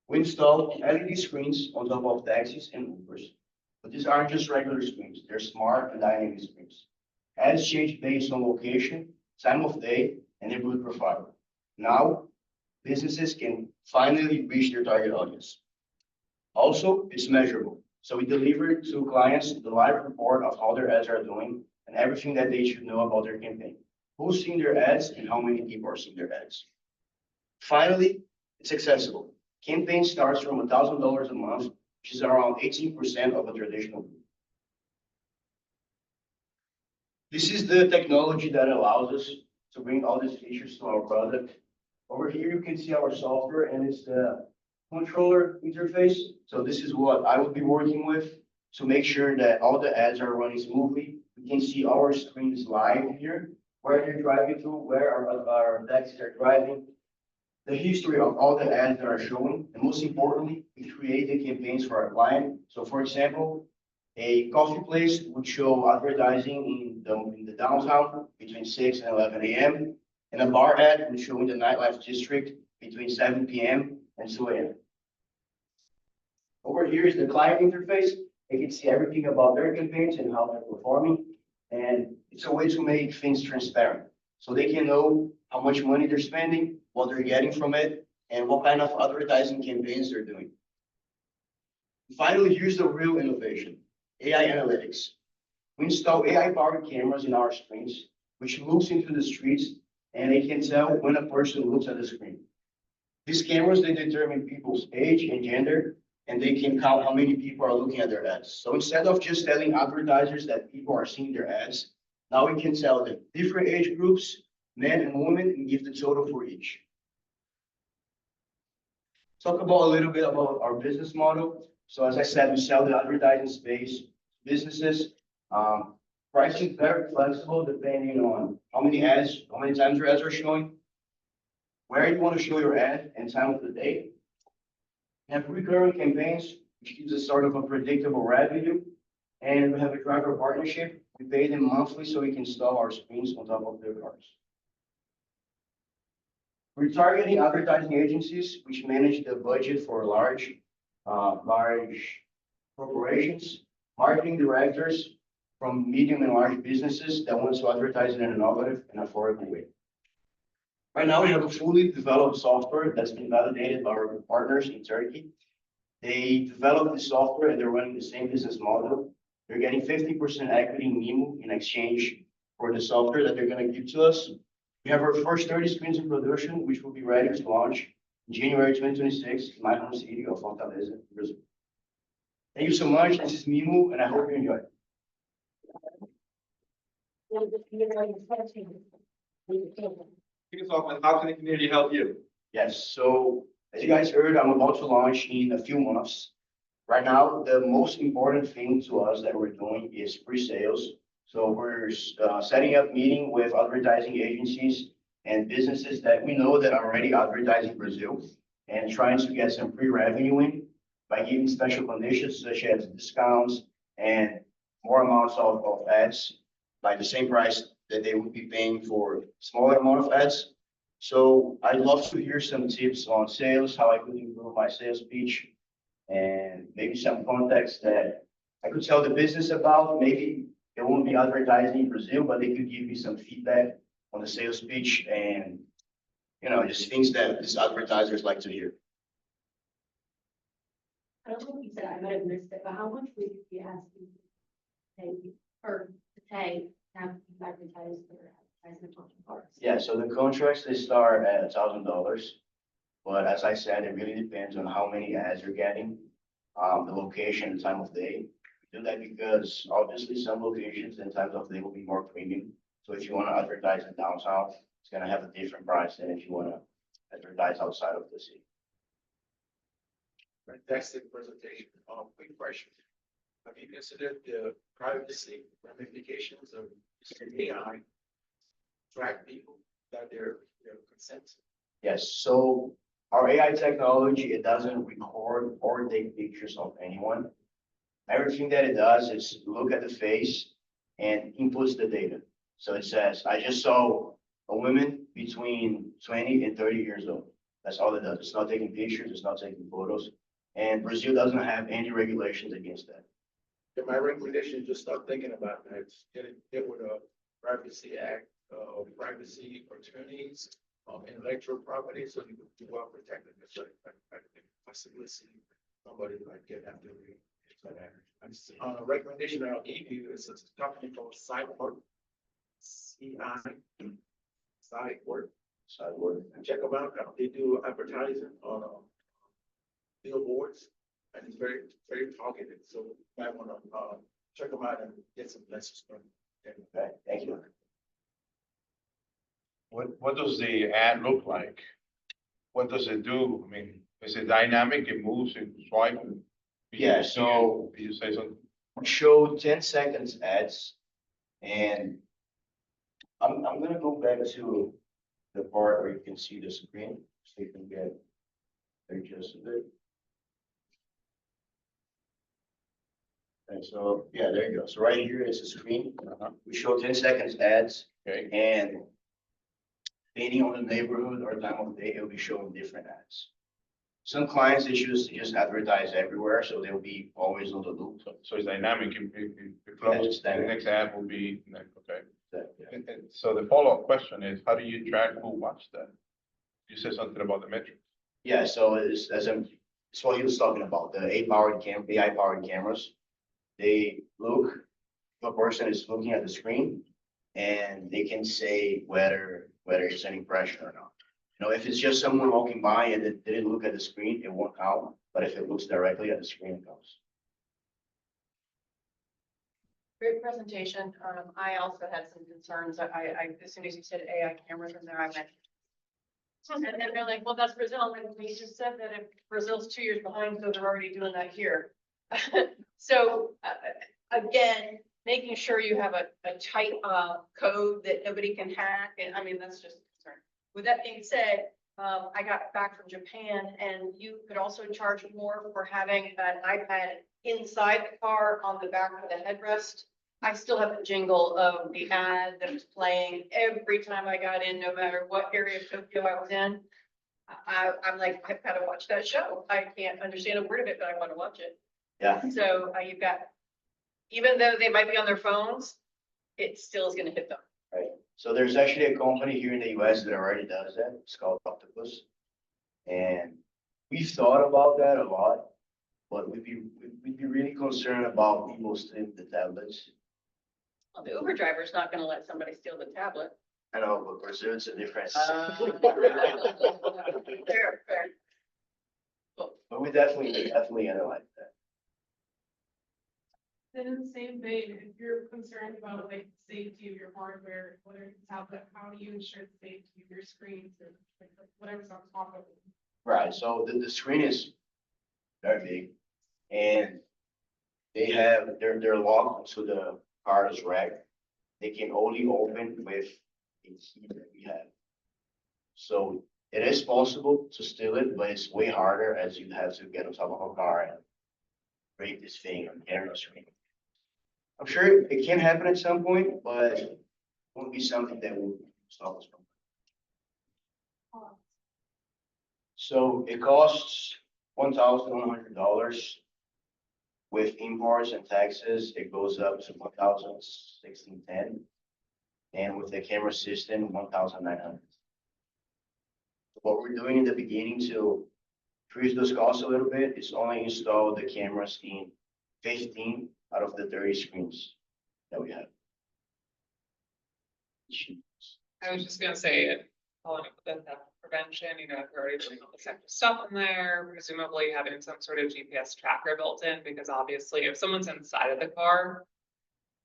We install LED screens on top of taxis and Ubers, but these aren't just regular screens. They're smart and dynamic screens. Ads change based on location, time of day, and neighborhood profile. Now, businesses can finally reach their target audience. Also, it's measurable. So we deliver to clients the live report of how their ads are doing and everything that they should know about their campaign. Who's seeing their ads and how many people are seeing their ads. Finally, it's accessible. Campaign starts from $1,000 a month, which is around 18% of a traditional group. This is the technology that allows us to bring all these features to our product. Over here, you can see our software, and it's the controller interface. So this is what I will be working with to make sure that all the ads are running smoothly. We can see our screens live here, where they're driving to, where our taxis are driving, the history of all the ads that are showing, and most importantly, we create the campaigns for our client. So for example, a coffee place would show advertising in the downtown between 6 and 11 a.m. And a bar ad would show in the nightlife district between 7 p.m. and 2 a.m. Over here is the client interface. They can see everything about their campaigns and how they're performing. And it's a way to make things transparent. So they can know how much money they're spending, what they're getting from it, and what kind of advertising campaigns they're doing. Finally, here's the real innovation, AI analytics. We install AI-powered cameras in our screens, which looks into the streets, and they can tell when a person looks at the screen. These cameras, they determine people's age and gender, and they can count how many people are looking at their ads. So instead of just telling advertisers that people are seeing their ads, now we can tell them different age groups, men and women, and give the total for each. Talk about a little bit about our business model. So as I said, we sell the advertising space businesses. Pricing is very flexible depending on how many times your ads are showing. where you want to show your ad and time of the day. We have recurring campaigns, which gives us sort of a predictable revenue. And we have a driver partnership. We pay them monthly so we can install our screens on top of their cars. We're targeting advertising agencies which manage the budget for large corporations, marketing directors from medium and large businesses that want to advertise in an innovative and affordable way. Right now, we have a fully developed software that's been validated by our partners in Turkey. They developed the software and they're running the same business model. They're getting 50% equity in Memooh in exchange for the software that they're going to give to us. We have our first 30 screens in production, which will be ready to launch in January 2026 in my home city of Fortaleza, Brazil. Thank you so much. This is Memooh, and I hope you enjoy. Kick us off with how can the community help you? Yes, so as you guys heard, I'm about to launch in a few months. Right now, the most important thing to us that we're doing is pre-sales. So we're setting up meeting with advertising agencies and businesses that we know that are already advertising Brazil and trying to get some pre-revenue in by giving special conditions such as discounts and more amounts of ads, like the same price that they would be paying for smaller amount of ads. So I'd love to hear some tips on sales, how I could improve my sales pitch, and maybe some context that I could tell the business about. Maybe they won't be advertising in Brazil, but they could give me some feedback on the sales pitch and, just things that these advertisers like to hear. I don't know if you said, I might have missed it, but how much would you be asking to pay, or to pay to have these advertised or advertisement on cars? Yeah, so the contracts, they start at $1,000. But as I said, it really depends on how many ads you're getting, the location, the time of day. We do that because obviously some locations and times of day will be more premium. So if you want to advertise in downtown, it's going to have a different price than if you want to advertise outside of the city. Fantastic presentation. Quick question. Have you considered the privacy ramifications of AI track people that their consent? Yes, so our AI technology, it doesn't record or take pictures of anyone. Everything that it does is look at the face and inputs the data. So it says, I just saw a woman between 20 and 30 years old. That's all it does. It's not taking pictures, it's not taking photos. And Brazil doesn't have any regulations against that. So my recommendation is just start thinking about that. Get with a privacy act, or privacy attorneys, intellectual property, so you can be well protected. So I can possibly see somebody like get after you. Recommendation I'll give you is a company called Cywork. Cywork. And check them out. They do advertising on billboards, and it's very, very targeted. So you might want to check them out and get some lessons from them. Okay, thank you. What does the ad look like? What does it do? I mean, is it dynamic? It moves, it swipes? Yeah, so you say something? show 10 seconds ads, and I'm gonna go back to the part where you can see the screen, so you can get just a bit. And so, yeah, there you go. So right here is the screen. We show 10 seconds ads, Okay. and depending on the neighborhood or time of day, it'll be showing different ads. Some clients, they choose to just advertise everywhere, so they'll be always on the loop. So it's dynamic. If Yeah, close, it's the dynamic. next ad will be, okay. Yeah. And so the follow-up question is, how do you track who watched that? You said something about the metrics. Yeah, so it's what he was talking about, the AI-powered cameras. They look, if a person is looking at the screen, and they can say whether it's any pressure or not. If it's just someone walking by and it didn't look at the screen, it won't count. But if it looks directly at the screen, it counts. Great presentation. I also had some concerns. As soon as you said AI cameras in there, I went. And then they're like, well, that's Brazil. And we just said that if Brazil's 2 years behind, so they're already doing that here. So again, making sure you have a tight code that nobody can hack. And I mean, that's just a concern. With that being said, I got back from Japan and you could also charge more for having an iPad inside the car on the back of the headrest. I still have the jingle of the ad that was playing every time I got in, no matter what area of Tokyo I was in. I'm like, I've got to watch that show. I can't understand a word of it, but I want to watch it. Yeah. So you've got, even though they might be on their phones, it still is going to hit them. Right. So there's actually a company here in the US that already does that. It's called Octopus. And we've thought about that a lot, but we'd be really concerned about people stealing the tablets. Well, the Uber driver's not going to let somebody steal the tablet. I know, but Brazil, it's a difference. Fair, fair. But we definitely analyze that. Then in the same vein, if you're concerned about like safety of your hardware, whether it's a tablet, how do you ensure the safety of your screens or like, whatever's on top of it? Right, so the screen is very big and they have, they're locked, so the car is racked. They can only open with a key that we have. So it is possible to steal it, but it's way harder as you have to get on top of a car and break this thing and carry the screen. I'm sure it can happen at some point, but it won't be something that will stop us from. So it costs $1,100. With imports and taxes, it goes up to $1,610. And with the camera system, $1,900. What we're doing in the beginning to increase those costs a little bit is only install the cameras in 15 out of the 30 screens that we have. I was just gonna say, following up with the theft prevention, you know, if you're already putting all this extra stuff in there, presumably having some sort of GPS tracker built in, because obviously if someone's inside of the car,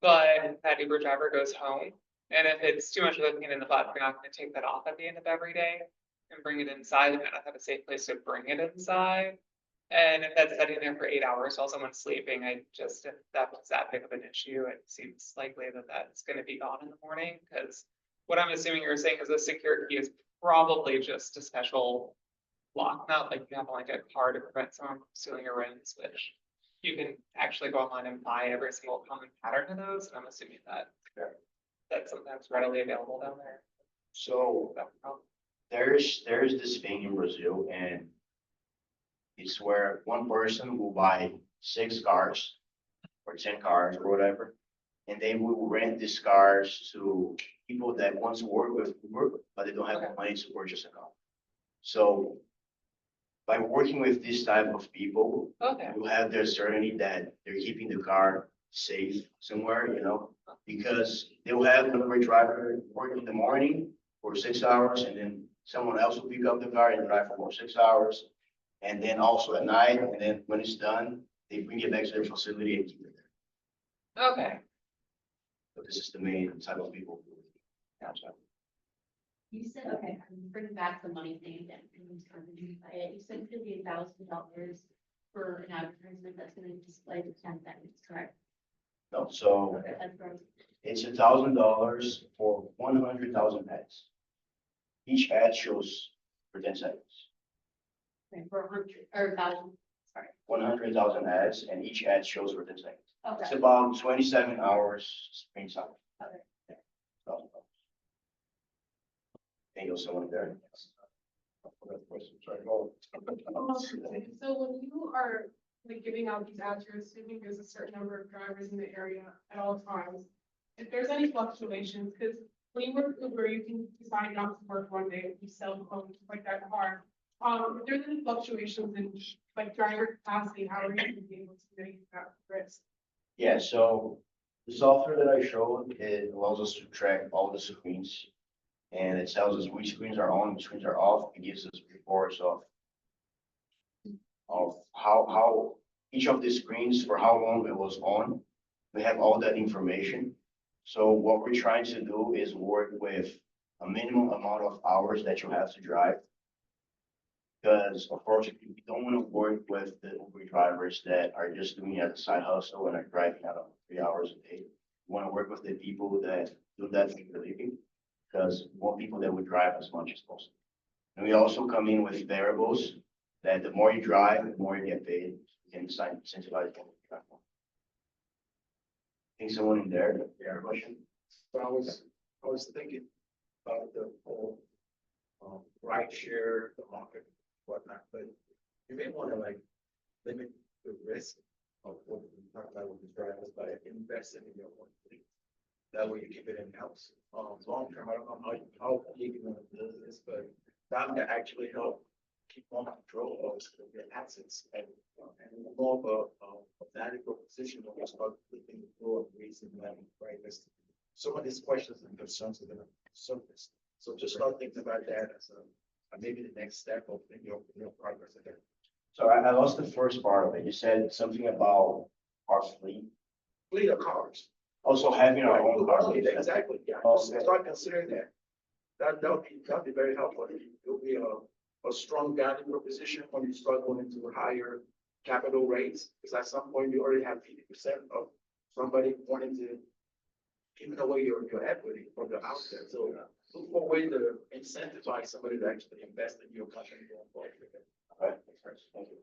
but that Uber driver goes home, and if it's too much of a pain in the butt, we're not gonna take that off at the end of every day and bring it inside, and not have a safe place to bring it inside. And if that's sitting there for 8 hours while someone's sleeping, if that was that big of an issue, it seems likely that that's gonna be gone in the morning, because what I'm assuming you're saying is a secure key is probably just a special lock, not like you have like a card to prevent someone from stealing your rings, which you can actually go online and buy every single common pattern of those, and I'm assuming that that's sometimes readily available down there. So there's this thing in Brazil, and it's where one person will buy 6 cars or 10 cars or whatever, and they will rent these cars to people that want to work with Uber, but they don't have the money to purchase a car. So by working with this type of people, you have the certainty that they're keeping the car safe somewhere, you know, because they'll have another driver working in the morning for 6 hours, and then someone else will pick up the car and drive for more 6 hours. And then also at night, and then when it's done, they bring it back to their facility and keep it there. Okay. So this is the main type of people. Gotcha. You said, okay, I'm bringing back the money thing again. You said it's gonna be $1,000 for an advertisement that's gonna display the 10 seconds, correct? No, so That's right. it's $1,000 for 100,000 ads. Each ad shows for 10 seconds. Okay, for 100 or 1,000, sorry. 100,000 ads, and each ad shows for 10 seconds. It's Okay. about 27 hours screen time. Okay. $1,000. And you'll someone there. So when you are like giving out these ads, you're assuming there's a certain number of drivers in the area at all times. If there's any fluctuations, because when you work Uber, you can decide not to work one day, you sell homes like that car. If there's any fluctuations in like driver capacity, how are you gonna be able to mitigate that risk? Yeah, so the software that I showed, it allows us to track all the screens. And it tells us which screens are on, which screens are off. It gives us reports of how each of the screens for how long it was on. We have all that information. So what we're trying to do is work with a minimum amount of hours that you have to drive. Because of course, we don't want to work with the Uber drivers that are just doing it as a side hustle and are driving out of 3 hours a day. We want to work with the people that do that for a living, because we want people that would drive as much as possible. And we also come in with variables that the more you drive, the more you get paid. You can incentivize them. I think someone in there, their question. So I was thinking about the whole, ride share, the market, whatnot, but you may want to like limit the risk of what we talk about with the drivers by investing in your own fleet. That way you keep it in-house. Long term, I don't know how big you're gonna do this, but that can actually help keep more control of your assets and more of a valuable position when you start looking to grow and raising money, right? There's some of these questions and concerns are gonna surface. So just start thinking about that as maybe the next step of your progress again. So I lost the first part of it. You said something about our fleet. Fleet of cars. Also having our own car. Exactly, yeah. Okay. Start considering that. That'll be very helpful. It'll be a strong value proposition when you start going into higher capital rates. Because at some point you already have 50% of somebody wanting to giving away your equity from the outset. So look for a way to incentivize somebody to actually invest in your company going forward. All right, thank you.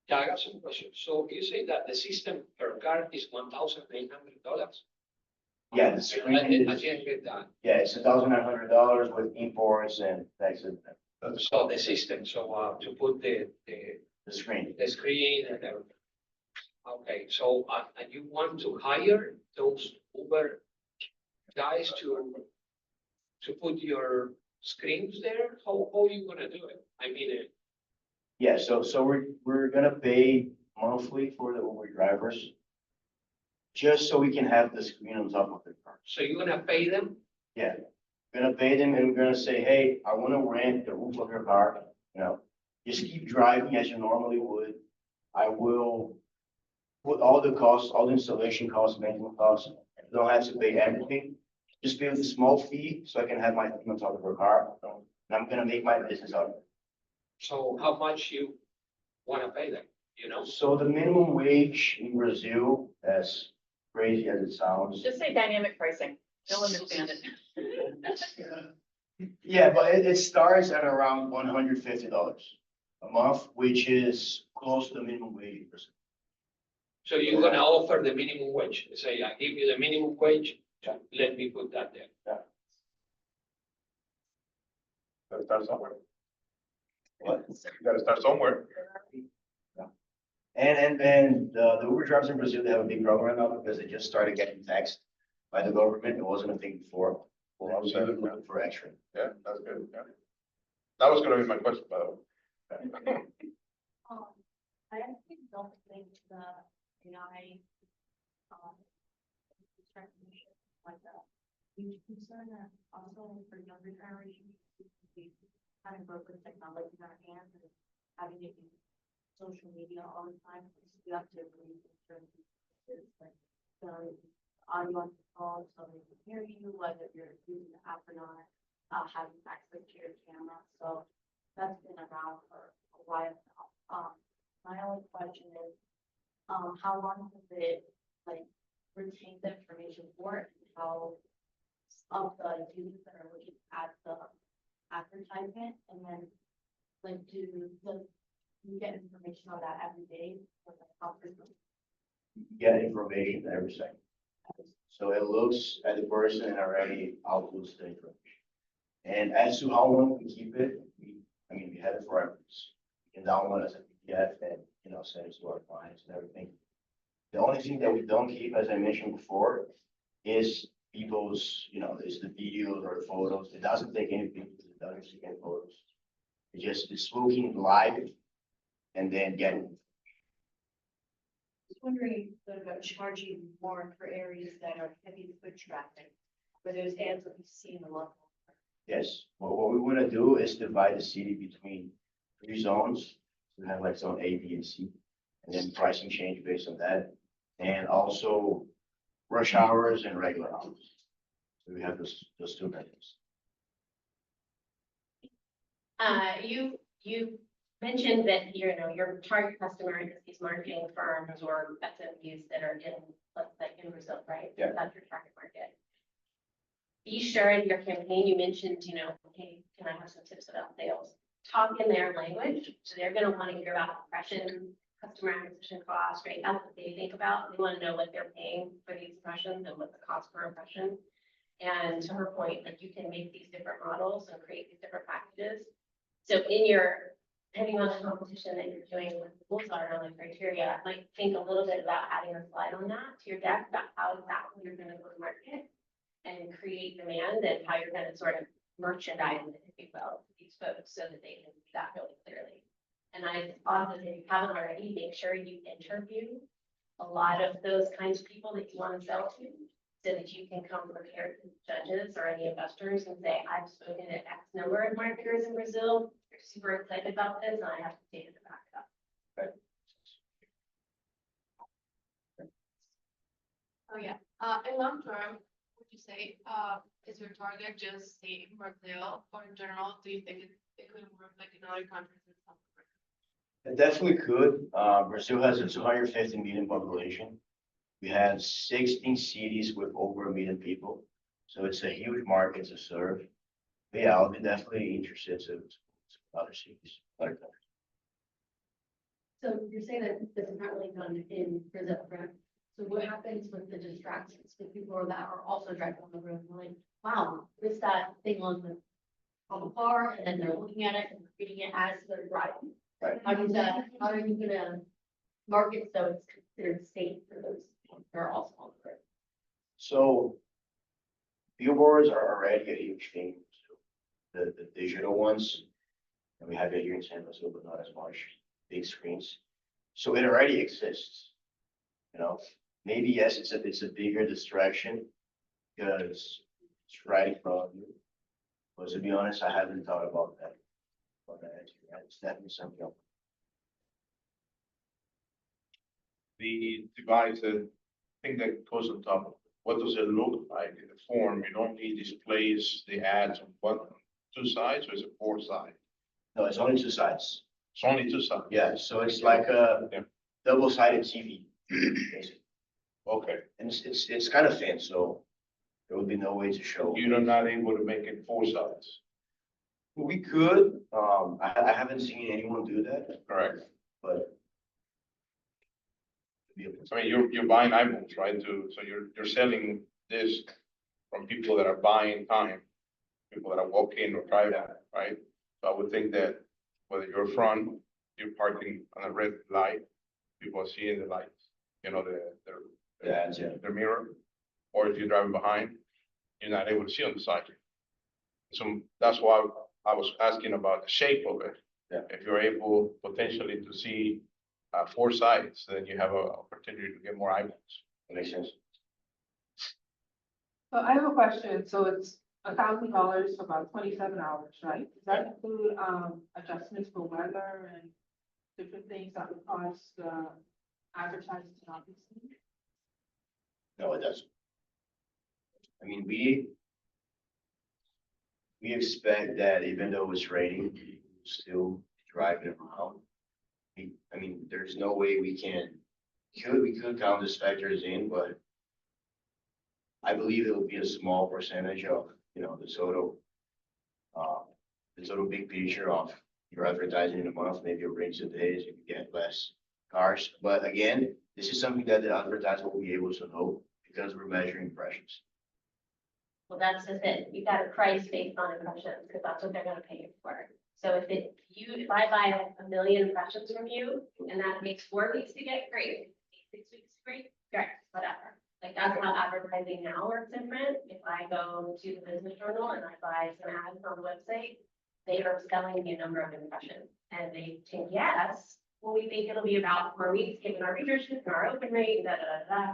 Yeah, I got some questions. So you say that the system per car is $1,800? Yeah, the screen I is, didn't get that. yeah, it's $1,900 with imports and taxes. So the system, to put the screen. the screen and everything. Okay, so and you want to hire those Uber guys to put your screens there? How are you gonna do it? I mean, Yeah, so we're gonna pay monthly for the Uber drivers. Just so we can have the screen on top of the car. so you're gonna pay them? Yeah, we're gonna pay them and we're gonna say, hey, I wanna rent the roof of your car, just keep driving as you normally would. I will put all the costs, all the installation costs, maintenance costs, you don't have to pay everything. Just pay with a small fee so I can have my thing on top of your car, and I'm gonna make my business out of it. So how much you wanna pay them, you know? So the minimum wage in Brazil, as crazy as it sounds. Just say dynamic pricing. They'll understand it. Yeah, but it starts at around $150 a month, which is close to the minimum wage in Brazil. So you're gonna offer the minimum wage, say, I give you the minimum wage, let me put that there. Gotta start somewhere. What? You gotta start somewhere. And the Uber drivers in Brazil, they have a big program now because they just started getting taxed by the government. It wasn't a thing before. Well, I was really looking for extra. Yeah, that's good, yeah. That was gonna be my question, by the way. I actually don't think the AI, recognition like that. Huge concern that also for younger generations, we kind of broke with technology in our hands and having it be social media all the time. You have to agree with certain pieces, like the audio on the phone, so they can hear you, whether you're using the app or not, having access to your camera. So that's been around for a while now. My only question is, how long does it retain the information for, and how of the users that are looking at the advertisement, and then do you get information on that every day? How frequently? Get information every second. So it looks at the person and already outputs the information. And as to how long we keep it, we have it forever. You can download it as a PDF and, send it to our clients and everything. The only thing that we don't keep, as I mentioned before, is people's, is the videos or the photos. It doesn't take any pictures, it doesn't take any photos. It's looking live and then getting. Just wondering about charging more for areas that are heavy foot traffic, where those ads that we've seen a lot. Yes, well, what we want to do is divide the city between 3 zones. We have like zone A, B, and C, and then pricing change based on that. And also rush hours and regular hours. So we have those 2 measures. You mentioned that, your target customer is these marketing firms or SMBs that are in Brazil, right? Yeah. That's your target market. Be sure in your campaign, you mentioned, hey, can I have some tips about sales? talk in their language. So they're gonna want to hear about impression, customer acquisition cost, right? That's what they think about. They want to know what they're paying for these impressions and what the cost per impression. And to her point, like you can make these different models and create these different packages. So in your, depending on the competition that you're doing, what the goals are on the criteria, I might think a little bit about adding a slide on that to your deck about how exactly you're gonna go to market and create demand and how you're gonna sort of merchandise it, if you will, to these folks so that they can see that really clearly. And I also, if you haven't already, make sure you interview a lot of those kinds of people that you want to sell to, so that you can come prepared to judges or any investors and say, I've spoken to X number of marketers in Brazil. They're super excited about this, and I have data to back it up. Oh, yeah. In long term, would you say, is your target just the Brazil or in general, do you think it could work like in other countries in South America? It definitely could. Brazil has a 250 million population. We have 16 cities with over 1 million people. So it's a huge market to serve. But yeah, I'll be definitely interested to other cities, other countries. So you're saying that this is not really done in Brazil, correct? So what happens with the distractions, with people that are also driving on the road, and like, wow, there's that thing on the car, and then they're looking at it and reading it as they're driving. Right. How are you gonna market so it's considered safe for those people that are also on the road? So billboards are already a huge thing. So the digital ones, and we have it here in San Francisco, but not as much, big screens. So it already exists. You know, maybe yes, it's a bigger distraction because it's right in front of you. But to be honest, I haven't thought about that. It's definitely something. The device, the thing that goes on top of it, what does it look like in the form? It only displays the ads on one, two sides, or is it four sides? No, it's only two sides. It's only two sides? Yeah, so it's like a Yeah. double-sided TV. Basically. Okay, And it's kind of thin, so there would be no way to show. you're not able to make it four sides, We could, I haven't seen anyone do that, correct? but. I mean, you're buying eyeballs, right? So you're selling this from people that are buying time, people that are walking or driving, right? So I would think that whether you're front, you're parking on a red light, people are seeing the lights, you know, Yeah. their mirror. Or if you're driving behind, you're not able to see on the side. So that's why I was asking about the shape of it. Yeah. If you're able potentially to see four sides, then you have an opportunity to get more eyeballs. That makes sense. So I have a question. So it's $1,000 for about 27 hours, right? Does that include adjustments for weather and different things that would cause the advertising to not be seen? No, it doesn't. I mean, we expect that even though it's raining, people still driving around. I mean, there's no way we could count these factors in, but I believe it will be a small percentage of, you know, the total big picture of your advertising in a month. Maybe it brings the days, you can get less cars. But again, this is something that the advertiser will be able to know because we're measuring impressions. Well, that's just it. You got to price based on impressions, because that's what they're gonna pay you for. So if I buy 1 million impressions from you, and that makes 4 weeks to get, great. 6 weeks, great, whatever. Like, that's how advertising now works in print. If I go to the business journal and I buy some ads on the website, they are selling me a number of impressions, and they think, yes, well, we think it'll be about 4 weeks, given our readership and our open rate, da, da, da, da.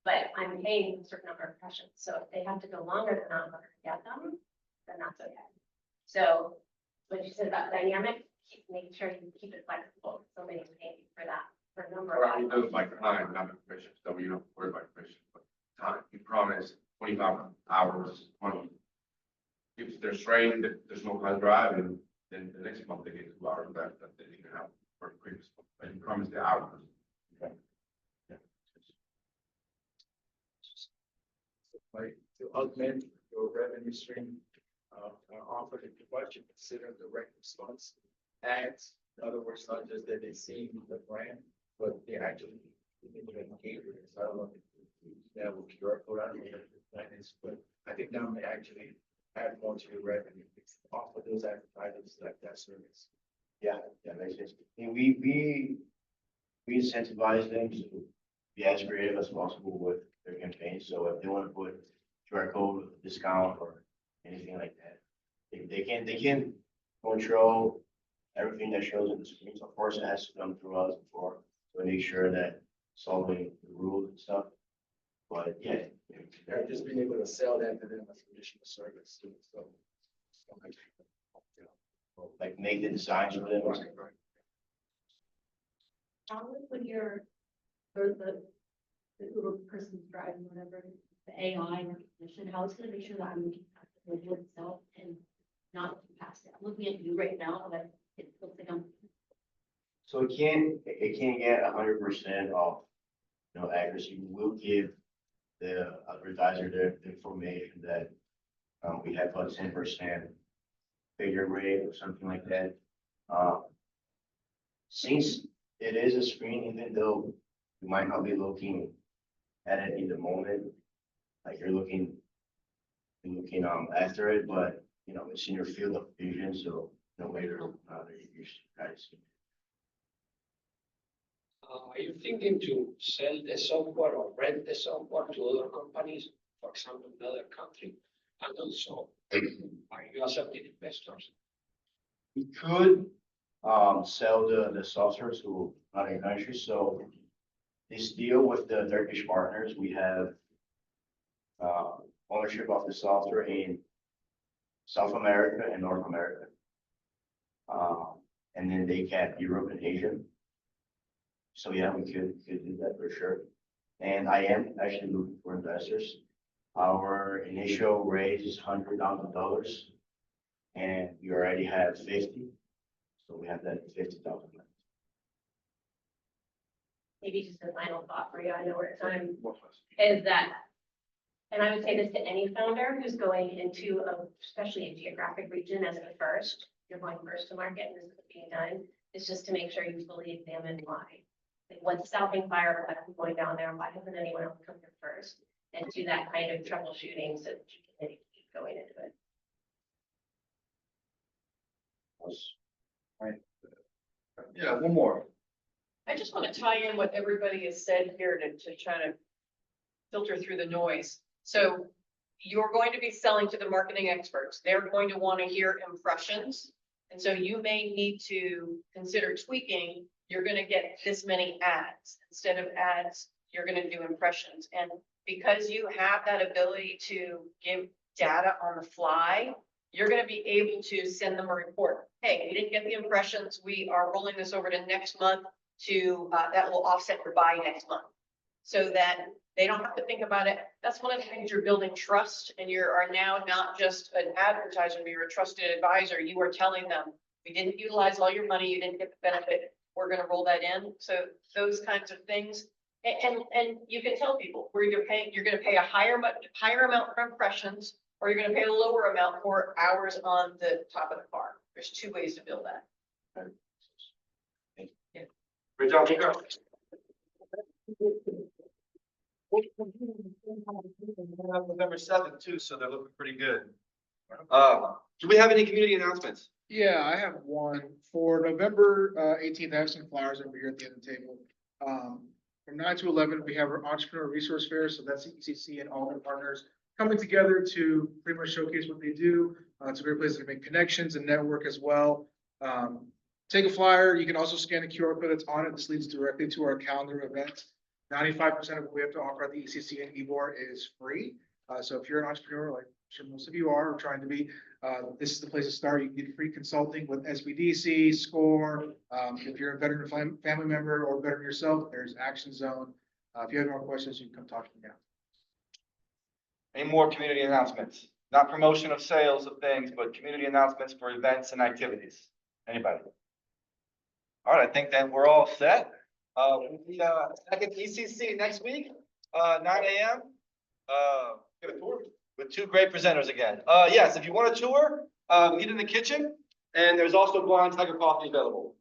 But I'm paying a certain number of impressions, so if they have to go longer than that in order to get them, then that's okay. So what you said about dynamic, making sure you keep it flexible. Somebody's paying you for that, for a number of. Around those like time, not information, so you don't worry about information, but time. You promise 25 hours, money. If there's rain, there's no car driving, then the next month they get 2 hours back that they didn't have for the previous month. But you promise the hours. Like to augment your revenue stream, offer the budget, consider direct response ads. In other words, not just that they see the brand, but they actually engage with it. So I don't know if they have a QR code, I don't know what the plan is, but I think that may actually add more to your revenue. Offer those advertisers like that service. Yeah, that makes sense. And we incentivize them to be as creative as possible with their campaigns. So if they want to put QR code, discount, or anything like that, they can control everything that shows on the screens. Of course, it has to come through us before to make sure that it's following the rules and stuff. But yeah, They're just being able to sell that to them as additional service too, so. like make the designs for them. How is when you're, or the little person's driving, whatever, the AI recognition, how is it gonna make sure that I'm looking at the video itself and not looking past it? I'm looking at you right now, but it looks like I'm. So it can't get 100% of, accuracy. We'll give the advertiser the information that we have a 10% failure rate or something like that. Since it is a screen, even though you might not be looking at it in the moment, like you're looking after it, but it's in your field of vision, so no later you should guys. Are you thinking to sell the software or rent the software to other companies, for example, in another country? And also, are you accepting investors? We could sell the software to other countries. So this deal with the Turkish partners, we have ownership of the software in South America and North America. And then they cap Europe and Asia. So yeah, we could do that for sure. And I am actually looking for investors. Our initial raise is $100,000, and we already have 50. So we have that 50,000. Maybe just a final thought for you, I know we're at time, is that, and I would say this to any founder who's going into, especially a geographic region as the first, you're going first to market and this is being done, is just to make sure you fully examine why. Like what's stopping fire from going down there, and why hasn't anyone else come here first? And do that kind of troubleshooting so that you can maybe keep going into it. Right. Yeah, one more. I just want to tie in what everybody has said here to try to filter through the noise. So you're going to be selling to the marketing experts. They're going to want to hear impressions. And so you may need to consider tweaking. You're going to get this many ads. Instead of ads, you're going to do impressions. And because you have that ability to give data on the fly, you're going to be able to send them a report. Hey, you didn't get the impressions. We are rolling this over to next month to, that will offset your buy next month. So that they don't have to think about it. That's one of the things, you're building trust, and you are now not just an advertiser, but you're a trusted advisor. You are telling them, we didn't utilize all your money. You didn't get the benefit. We're going to roll that in. So those kinds of things. And you can tell people where you're going to pay a higher amount for impressions, or you're going to pay a lower amount for hours on the top of the car. There's two ways to build that. Great job, girl. November 7th too, so they're looking pretty good. Do we have any community announcements? Yeah, I have one. For November 18th, I have some flyers over here at the end of the table. From 9 to 11, we have our Entrepreneur Resource Fair, so that's the ECC and all their partners coming together to pretty much showcase what they do. It's a great place to make connections and network as well. Take a flyer. You can also scan the QR code that's on it. This leads directly to our calendar of events. 95% of what we have to offer at the ECC and EBOR is free. So if you're an entrepreneur, like I'm sure most of you are or trying to be, this is the place to start. You can get free consulting with SBDC, SCORE. If you're a veteran family member or veteran yourself, there's Action Zone. If you have more questions, you can come talk to me now. Any more community announcements? Not promotion of sales of things, but community announcements for events and activities. Anybody? All right, I think that we're all set. Second ECC next week, 9 a.m. Give a tour with two great presenters again. Yes, if you want a tour, meet in the kitchen. And there's also Blind Tiger Coffee available.